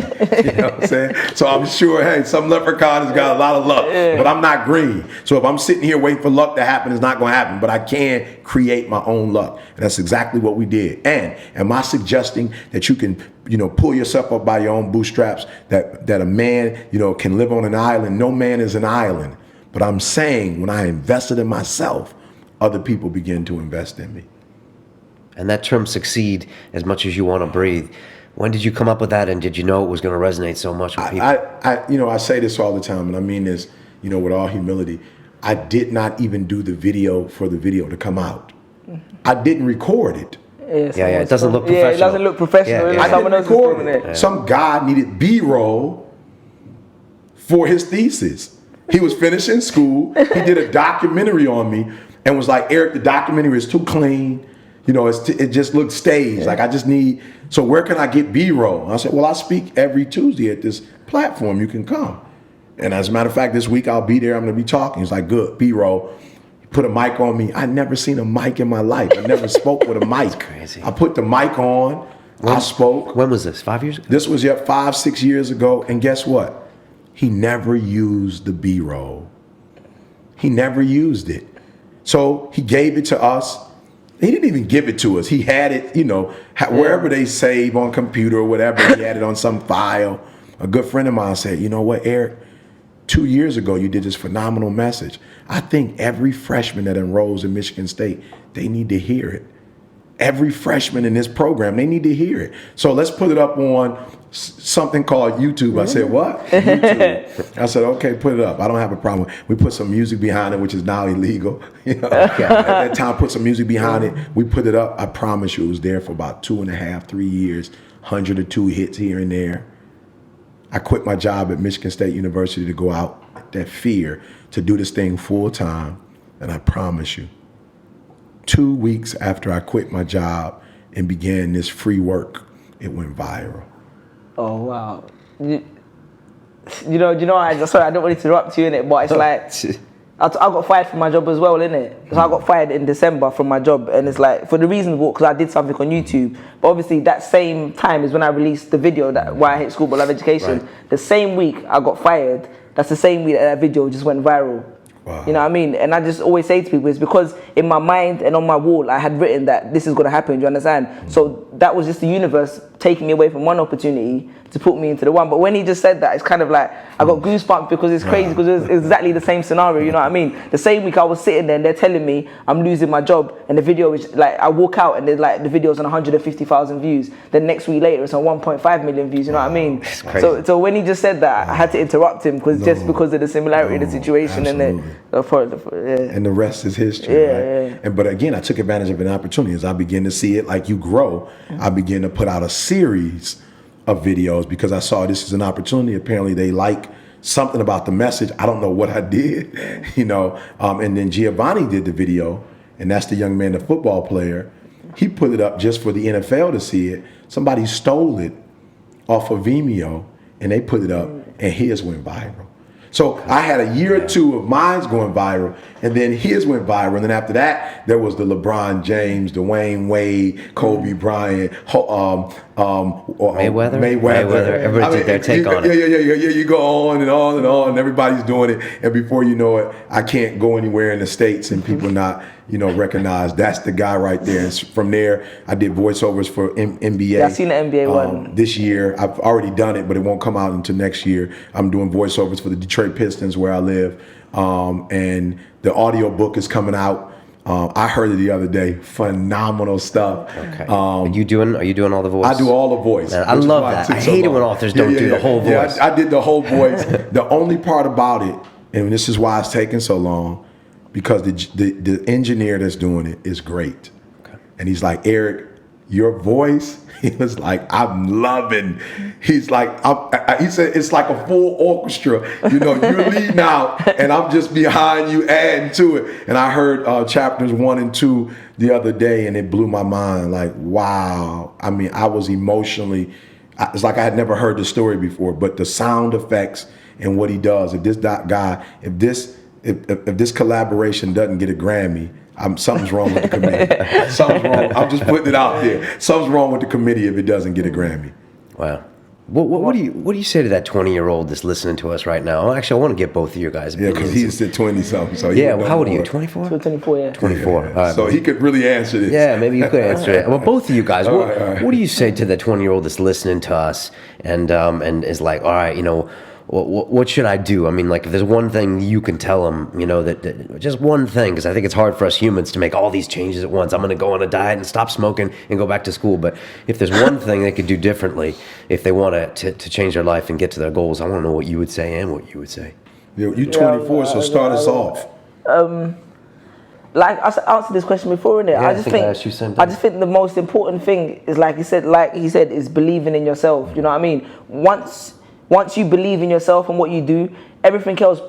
You know what I'm saying? So I'm sure, hey, some leprechaun has got a lot of luck, but I'm not green. So if I'm sitting here waiting for luck to happen, it's not going to happen. But I can create my own luck. And that's exactly what we did. And am I suggesting that you can, you know, pull yourself up by your own bootstraps, that a man, you know, can live on an island? No man is an island. But I'm saying when I invested in myself, other people begin to invest in me. And that term succeed as much as you want to breathe. When did you come up with that, and did you know it was going to resonate so much with people? I say this all the time, and I mean this, you know, with all humility. I did not even do the video for the video to come out. I didn't record it. Yeah, it doesn't look professional. Yeah, it doesn't look professional. I didn't record it. Yeah. Some guy needed B-roll for his thesis. He was finishing school. He did a documentary on me and was like, Eric, the documentary is too clean. You know, it just looks staged. Like I just need. So where can I get B-roll? I said, well, I speak every Tuesday at this platform. You can come. And as a matter of fact, this week I'll be there. I'm going to be talking. He's like, good, B-roll. Put a mic on me. I never seen a mic in my life. I never spoke with a mic. That's crazy. I put the mic on. I spoke. When was this? 5 years ago? This was 5-6 years ago. And guess what? He never used the B-roll. He never used it. So he gave it to us. He didn't even give it to us. He had it, you know, wherever they save on computer or whatever, he had it on some file. A good friend of mine said, you know what, Eric, 2 years ago, you did this phenomenal message. I think every freshman that enrolls in Michigan State, they need to hear it. Every freshman in this program, they need to hear it. So let's put it up on something called YouTube. I said, what? YouTube. I said, okay, put it up. I don't have a problem. We put some music behind it, which is now illegal. You know, at that time, put some music behind it. We put it up. I promise you, it was there for about 2.5, 3 years, 102 hits here and there. I quit my job at Michigan State University to go out, that fear, to do this thing full time. And I promise you, 2 weeks after I quit my job and began this free work, it went viral. Oh wow! You know. Sorry, I don't want to interrupt you in it, but it's like I got fired from my job as well, innit? So I got fired in December from my job, and it's like for the reason because I did something on YouTube. But obviously, that same time is when I released the video that why I hate school but love education. Right. The same week I got fired. That's the same week that video just went viral. Wow. You know what I mean? And I just always say to people, it's because in my mind and on my wall, I had written that this is going to happen. Do you understand? Mm-hmm. So that was just the universe taking me away from one opportunity to put me into the one. But when he just said that, it's kind of like, I got goosebumps because it's crazy because it was exactly the same scenario. You know what I mean? The same week I was sitting there and they're telling me I'm losing my job. And the video is like, I walk out and like the video's on 150,000 views. Then next week later, it's on 1.5 million views. You know what I mean? So when he just said that, I had to interrupt him because just because of the similarity of the situation. Absolutely. And the rest is history. Right? Yeah. But again, I took advantage of an opportunity as I began to see it like you grow. I began to put out a series of videos because I saw this as an opportunity. Apparently they like something about the message. I don't know what I did, you know. And then Giovanni did the video, and that's the young man, the football player. He put it up just for the NFL to see it. Somebody stole it off of Vimeo, and they put it up, and his went viral. So I had a year or two of mine's going viral, and then his went viral. And then after that, there was the LeBron James, Dwayne Wade, Kobe Bryant, Mayweather. Everybody did their take on it. Yeah. You go on and on and on, and everybody's doing it. And before you know it, I can't go anywhere in the States and people not, recognize that's the guy right there. And from there, I did voiceovers for NBA. Yeah, I've seen the NBA one. This year, I've already done it, but it won't come out until next year. I'm doing voiceovers for the Detroit Pistons where I live. And the audio book is coming out. I heard it the other day. Phenomenal stuff. Okay. Are you doing all the voice? I do all the voice. Man, I love that. I hate it when authors don't do the whole voice. I did the whole voice. The only part about it, and this is why it's taking so long, because the engineer that's doing it is great. Okay. And he's like, Eric, your voice, he was like, I'm loving. He's like, he said, it's like a full orchestra. You're leading out, and I'm just behind you adding to it. And I heard chapters 1 and 2 the other day, and it blew my mind. Like, wow. I mean, I was emotionally, it's like I had never heard the story before, but the sound effects and what he does, if this collaboration doesn't get a Grammy, something's wrong with the committee. Something's wrong. I'm just putting it out there. Something's wrong with the committee if it doesn't get a Grammy. Wow. What do you say to that 20-year-old that's listening to us right now? Actually, I want to get both of you guys. Yeah, because he's at 20-something. So how old are you? 24? 24, yeah. 24. Yeah. Right. So he could really answer this. Yeah, maybe you could answer it. Well, both of you guys. What do you say to the 20-year-old that's listening to us and is like, all right, what should I do? I mean, like, if there's one thing you can tell them, that just one thing, because I think it's hard for us humans to make all these changes at once. I'm going to go on a diet and stop smoking and go back to school. But if there's one thing they could do differently, if they want to change their life and get to their goals, I want to know what you would say and what you would say. You're 24, so start us off. Like I answered this question before, innit? Yeah, I just think the most important thing is, like he said, is believing in yourself. You know what I mean? Once Once you believe in yourself and what you do, everything else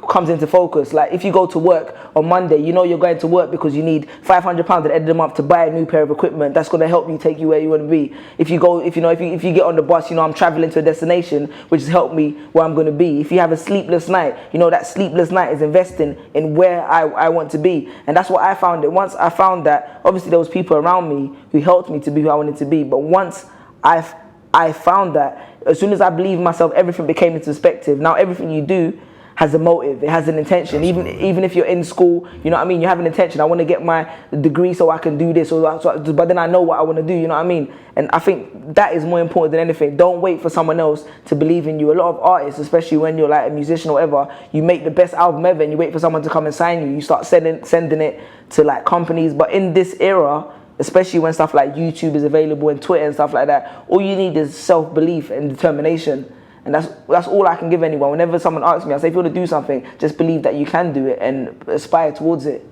comes into focus. Like if you go to work on Monday, you know you're going to work because you need £500 at the end of the month to buy a new pair of equipment. That's going to help you take you where you want to be. If you get on the bus, you know I'm traveling to a destination which has helped me where I'm going to be. If you have a sleepless night, you know that sleepless night is investing in where I want to be. And that's what I found. Once I found that, obviously there was people around me who helped me to be who I wanted to be. But once I found that as soon as I believed in myself, everything became into perspective. Now everything you do has a motive, it has an intention. Even if you're in school, you know what I mean, you have an intention. I want to get my degree so I can do this, but then I know what I want to do, you know what I mean? And I think that is more important than anything. Don't wait for someone else to believe in you. A lot of artists, especially when you're like a musician or whatever, you make the best album ever and you wait for someone to come and sign you. You start sending it to like companies. But in this era, especially when stuff like YouTube is available and Twitter and stuff like that, all you need is self-belief and determination. And that's all I can give anyone. Whenever someone asks me, I say, if you want to do something, just believe that you can do it and aspire towards it.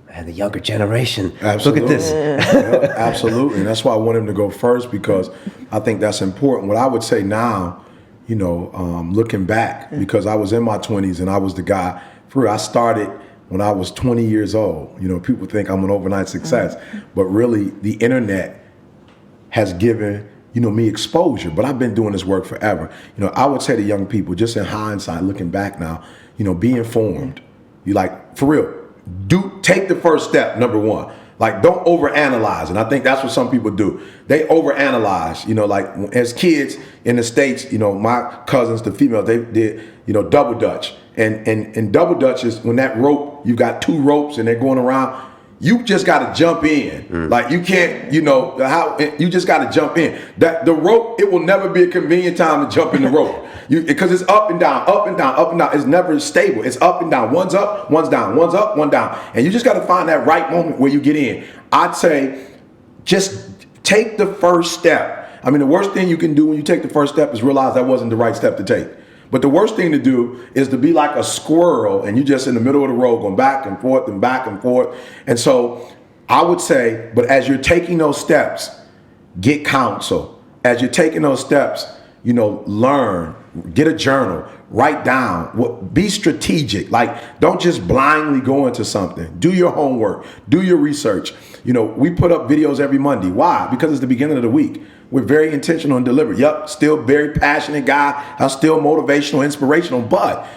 And the younger generation, Absolutely. look at this. Yeah, absolutely. And that's why I want him to go first, because I think that's important. What I would say now, you know, looking back, because I was in my 20s and I was the guy, for real, I started when I was 20 years old. You know, people think I'm an overnight success, but really the internet has given, you know, me exposure. But I've been doing this work forever. You know, I would say to young people, just in hindsight, looking back now, you know, be informed. You like, for real, take the first step, number one. Like, don't overanalyze. And I think that's what some people do. They overanalyze. You know, like as kids in the States, you know, my cousins, the females, they did, you know, double dutch. And double dutch is when that rope, you got two ropes and they're going around. You just got to jump in. Like you can't, you know, you just got to jump in. That the rope, it will never be a convenient time to jump in the rope. Because it's up and down, up and down, up and down. It's never stable. It's up and down. One's up, one's down. One's up, one down. And you just got to find that right moment where you get in. I'd say just take the first step. I mean, the worst thing you can do when you take the first step is realize that wasn't the right step to take. But the worst thing to do is to be like a squirrel and you just in the middle of the road going back and forth and back and forth. And so I would say, but as you're taking those steps, get counsel. As you're taking those steps, you know, learn, get a journal, write down, be strategic. Like, don't just blindly go into something. Do your homework, do your research. You know, we put up videos every Monday. Why? Because it's the beginning of the week. We're very intentional and deliberate. Yep, still very passionate guy. I'm still motivational, inspirational, but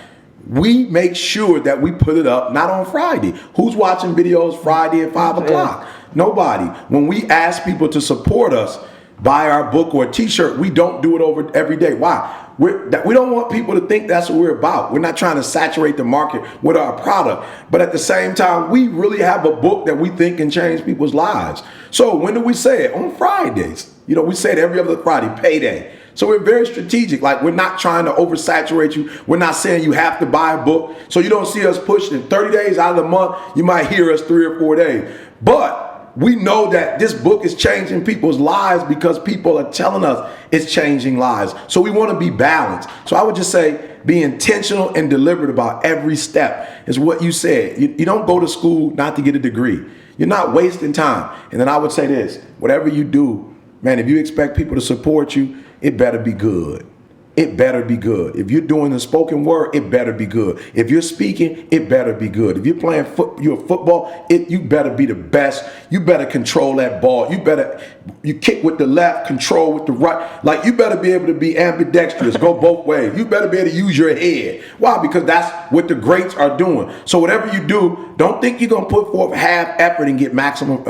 we make sure that we put it up not on Friday. Who's watching videos Friday at 5 o'clock? Nobody. When we ask people to support us, buy our book or a t-shirt, we don't do it over every day. Why? We don't want people to think that's what we're about. We're not trying to saturate the market with our product. But at the same time, we really have a book that we think can change people's lives. So when do we say it? On Fridays. You know, we say it every other Friday, payday. So we're very strategic. Like, we're not trying to oversaturate you. We're not saying you have to buy a book. So you don't see us pushing 30 days out of the month. You might hear us 3 or 4 days. But we know that this book is changing people's lives because people are telling us it's changing lives. So we want to be balanced. So I would just say be intentional and deliberate about every step. Is what you said. You don't go to school not to get a degree. You're not wasting time. And then I would say this, whatever you do, man, if you expect people to support you, it better be good. It better be good. If you're doing the spoken word, it better be good. If you're speaking, it better be good. If you're playing you're football, you better be the best. You better control that ball. You kick with the left, control with the right. Like, you better be able to be ambidextrous, go both ways. You better be able to use your head. Why? Because that's what the greats are doing. So whatever you do, don't think you're going to put forth half effort and get maximum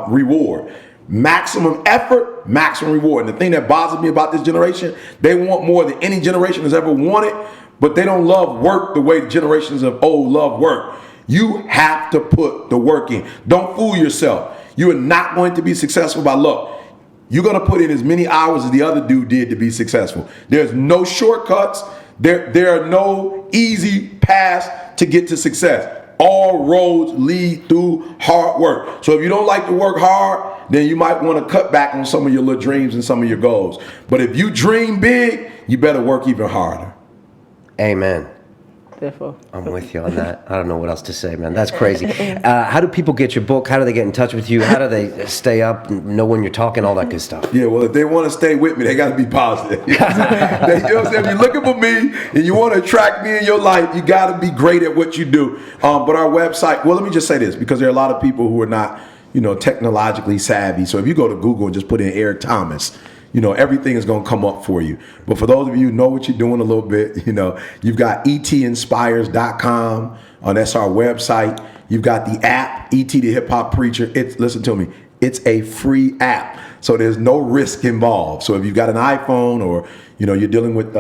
reward. Maximum effort, maximum reward. And the thing that bothers me about this generation, they want more than any generation has ever wanted, but they don't love work the way the generations of old love work. You have to put the work in. Don't fool yourself. You are not going to be successful by luck. You're going to put in as many hours as the other dude did to be successful. There's no shortcuts. There are no easy paths to get to success. All roads lead through hard work. So if you don't like to work hard, then you might want to cut back on some of your little dreams and some of your goals. But if you dream big, you better work even harder. Amen. Therefore. I'm with you on that. I don't know what else to say, man. That's crazy. How do people get your book? How do they get in touch with you? How do they stay up, know when you're talking, all that good stuff? Yeah, well, if they want to stay with me, they got to be positive. You know what I'm saying? If you're looking for me and you want to attract me in your life, you got to be great at what you do. But our website, well, let me just say this, because there are a lot of people who are not, technologically savvy. So if you go to Google and just put in Eric Thomas, everything is going to come up for you. But for those of you who know what you're doing a little bit, you've got etinspires.com. That's our website. You've got the app, ET the Hip Hop Preacher. Listen to me. It's a free app. So there's no risk involved. So if you've got an iPhone or, you're dealing with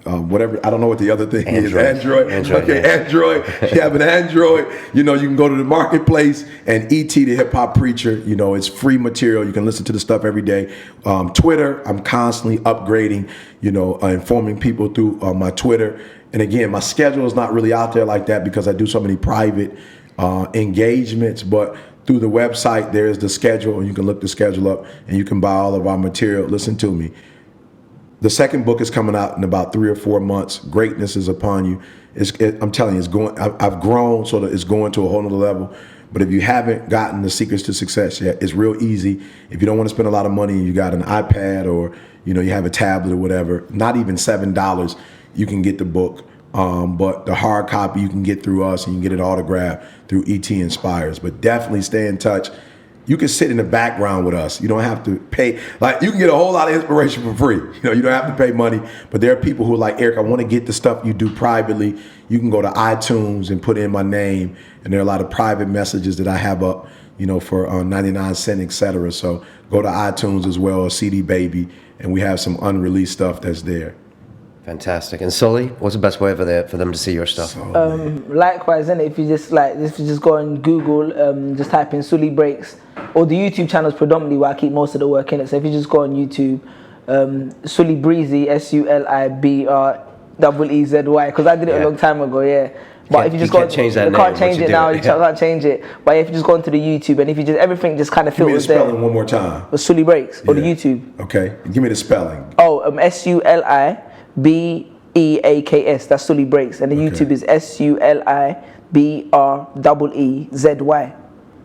whatever, I don't know what the other thing is. Android. Okay, yeah. Android. You have an Android, you can go to the marketplace and ET the Hip Hop Preacher, it's free material. You can listen to the stuff every day. Twitter, I'm constantly upgrading, informing people through my Twitter. And again, my schedule is not really out there like that because I do so many private engagements, but through the website, there's the schedule, and you can look the schedule up and you can buy all of our material. Listen to me. The second book is coming out in about 3 or 4 months. Greatness is upon you. I'm telling you, it's going. I've grown so that it's going to a whole nother level. But if you haven't gotten the secrets to success yet, it's real easy. If you don't want to spend a lot of money and you got an iPad or you have a tablet or whatever, not even $7, you can get the book. But the hard copy you can get through us, and you can get it autographed through ET Inspires. But definitely stay in touch. You can sit in the background with us. You don't have to pay. Like, you can get a whole lot of inspiration for free. You don't have to pay money. But there are people who are like, Eric, I want to get the stuff you do privately. You can go to iTunes and put in my name. And there are a lot of private messages that I have up, for 99 cents, etc. So go to iTunes as well, or CD Baby. And we have some unreleased stuff that's there. Fantastic. And Suli, what's the best way for them to see your stuff? Likewise, and if you just go on Google, just type in Suli Breaks, or the YouTube channel is predominantly where I keep most of the work in it. So if you just go on YouTube, Suli Breezy, SULIBREEZY, because I did it a long time ago, yeah. But if you just can't change that name. You can't change it now. You can't change it. But if you just go onto the YouTube, and if you just everything just kind of filters there. Give me the spelling one more time. Suli Breaks or the YouTube. Okay, give me the spelling. SULIBEAKS. That's Suli Breaks, and the YouTube is SULIBREEZY.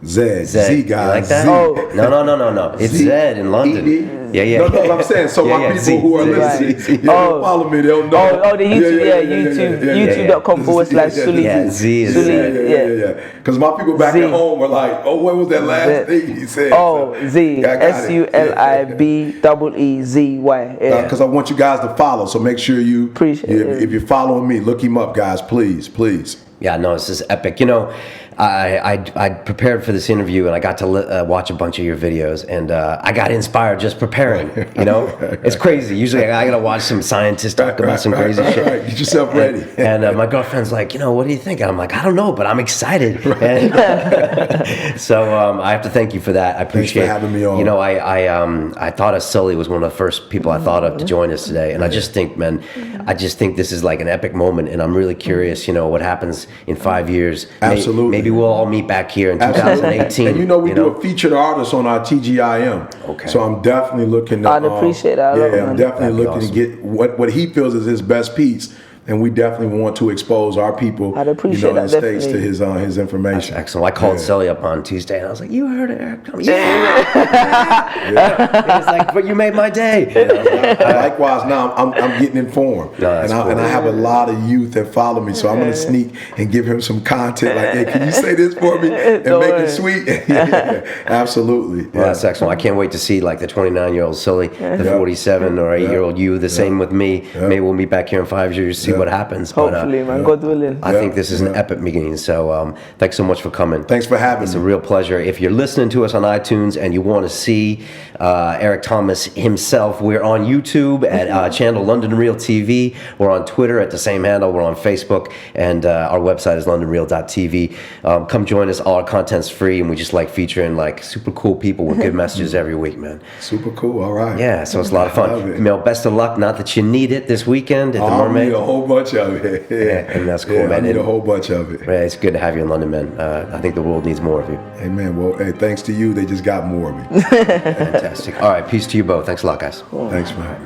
Z, guys. You like that? Z. Oh. No. It's Z in London. Yeah. No, what I'm saying. So my people who are listening, follow me, they'll know. Oh, the YouTube, YouTube.com/Suli. Yeah, Z is yeah. Because my people back at home were like, oh, what was that last thing he said? Oh, Z. SULIBEEZY. Yeah. Because I want you guys to follow, so make sure you appreciate it. If you're following me, look him up, guys, please. Yeah, no, this is epic. I prepared for this interview, and I got to watch a bunch of your videos, and I got inspired just preparing. It's crazy. Usually I got to watch some scientists talk about some crazy shit. Right. Get yourself ready. And my girlfriend's like, what do you think? And I'm like, I don't know, but I'm excited. Right. So I have to thank you for that. I appreciate Thanks for having me on. I thought of Suli was one of the first people I thought of to join us today, and I just think, man, this is like an epic moment, and I'm really curious, what happens in 5 years. Absolutely. Maybe we'll all meet back here in 2018. And we do a featured artist on our TGIM. Okay. So I'm definitely looking to... I'd appreciate that. I'm definitely looking to get what he feels is his best piece. And we definitely want to expose our people, I'd appreciate in the that, States to his information. That's excellent. I called Suli up on Tuesday, and I was like, "You heard Eric coming?" Yeah. It's like, but you made my day. Likewise, now I'm getting informed, and I have a lot of youth that follow me, so I'm gonna sneak and give him some content. Like, hey, can you say this for me and make it sweet? Absolutely. Well, that's excellent. I can't wait to see like the 29-year-old Suli, the 47 or 8-year-old you. The same with me. Maybe we'll meet back here in 5 years. See what happens. Hopefully, man. God willing. I think this is an epic beginning. So thanks so much for coming. Thanks for having me. It's a real pleasure. If you're listening to us on iTunes and you want to see Eric Thomas himself, we're on YouTube at channel London Real TV. We're on Twitter at the same handle. We're on Facebook, and our website is londonreal.tv. Come join us. All our content's free, and we just like featuring like super cool people with good messages every week, man. Super cool. All right. Yeah, so it's a lot of fun. Best of luck. Not that you need it this weekend at the Mermaid. A whole bunch of it. And that's cool, man. I need a whole bunch of it. It's good to have you in London, man. I think the world needs more of you. Amen. Well, hey, thanks to you, they just got more of me. Fantastic. All right, peace to you both. Thanks a lot, guys. Thanks, man.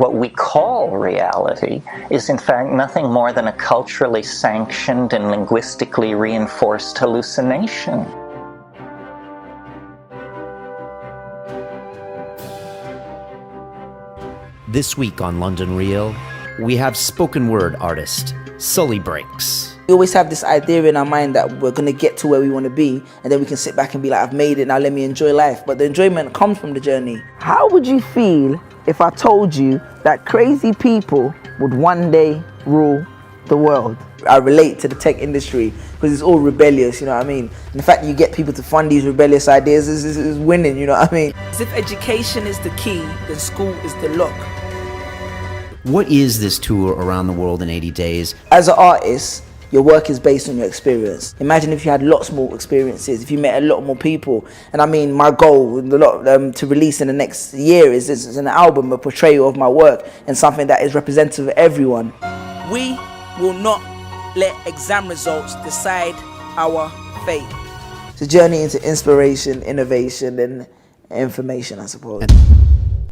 what we call reality is in fact nothing more than a culturally sanctioned and linguistically reinforced hallucination. This week on London Real, we have spoken word artist Suli Breaks. We always have this idea in our mind that we're going to get to where we want to be, and then we can sit back and be like, I've made it, now let me enjoy life. But the enjoyment comes from the journey. How would you feel if I told you that crazy people would one day rule the world? I relate to the tech industry because it's all rebellious, you know what I mean? And the fact that you get people to fund these rebellious ideas is winning, you know what I mean? If education is the key, then school is the lock. What is this tour around the world in 80 days? As an artist, your work is based on your experience. Imagine if you had lots more experiences, if you met a lot more people. And I mean, my goal to release in the next year is an album, a portrayal of my work, and something that is representative of everyone. We will not let exam results decide our fate. It's a journey into inspiration, innovation, and information, I suppose.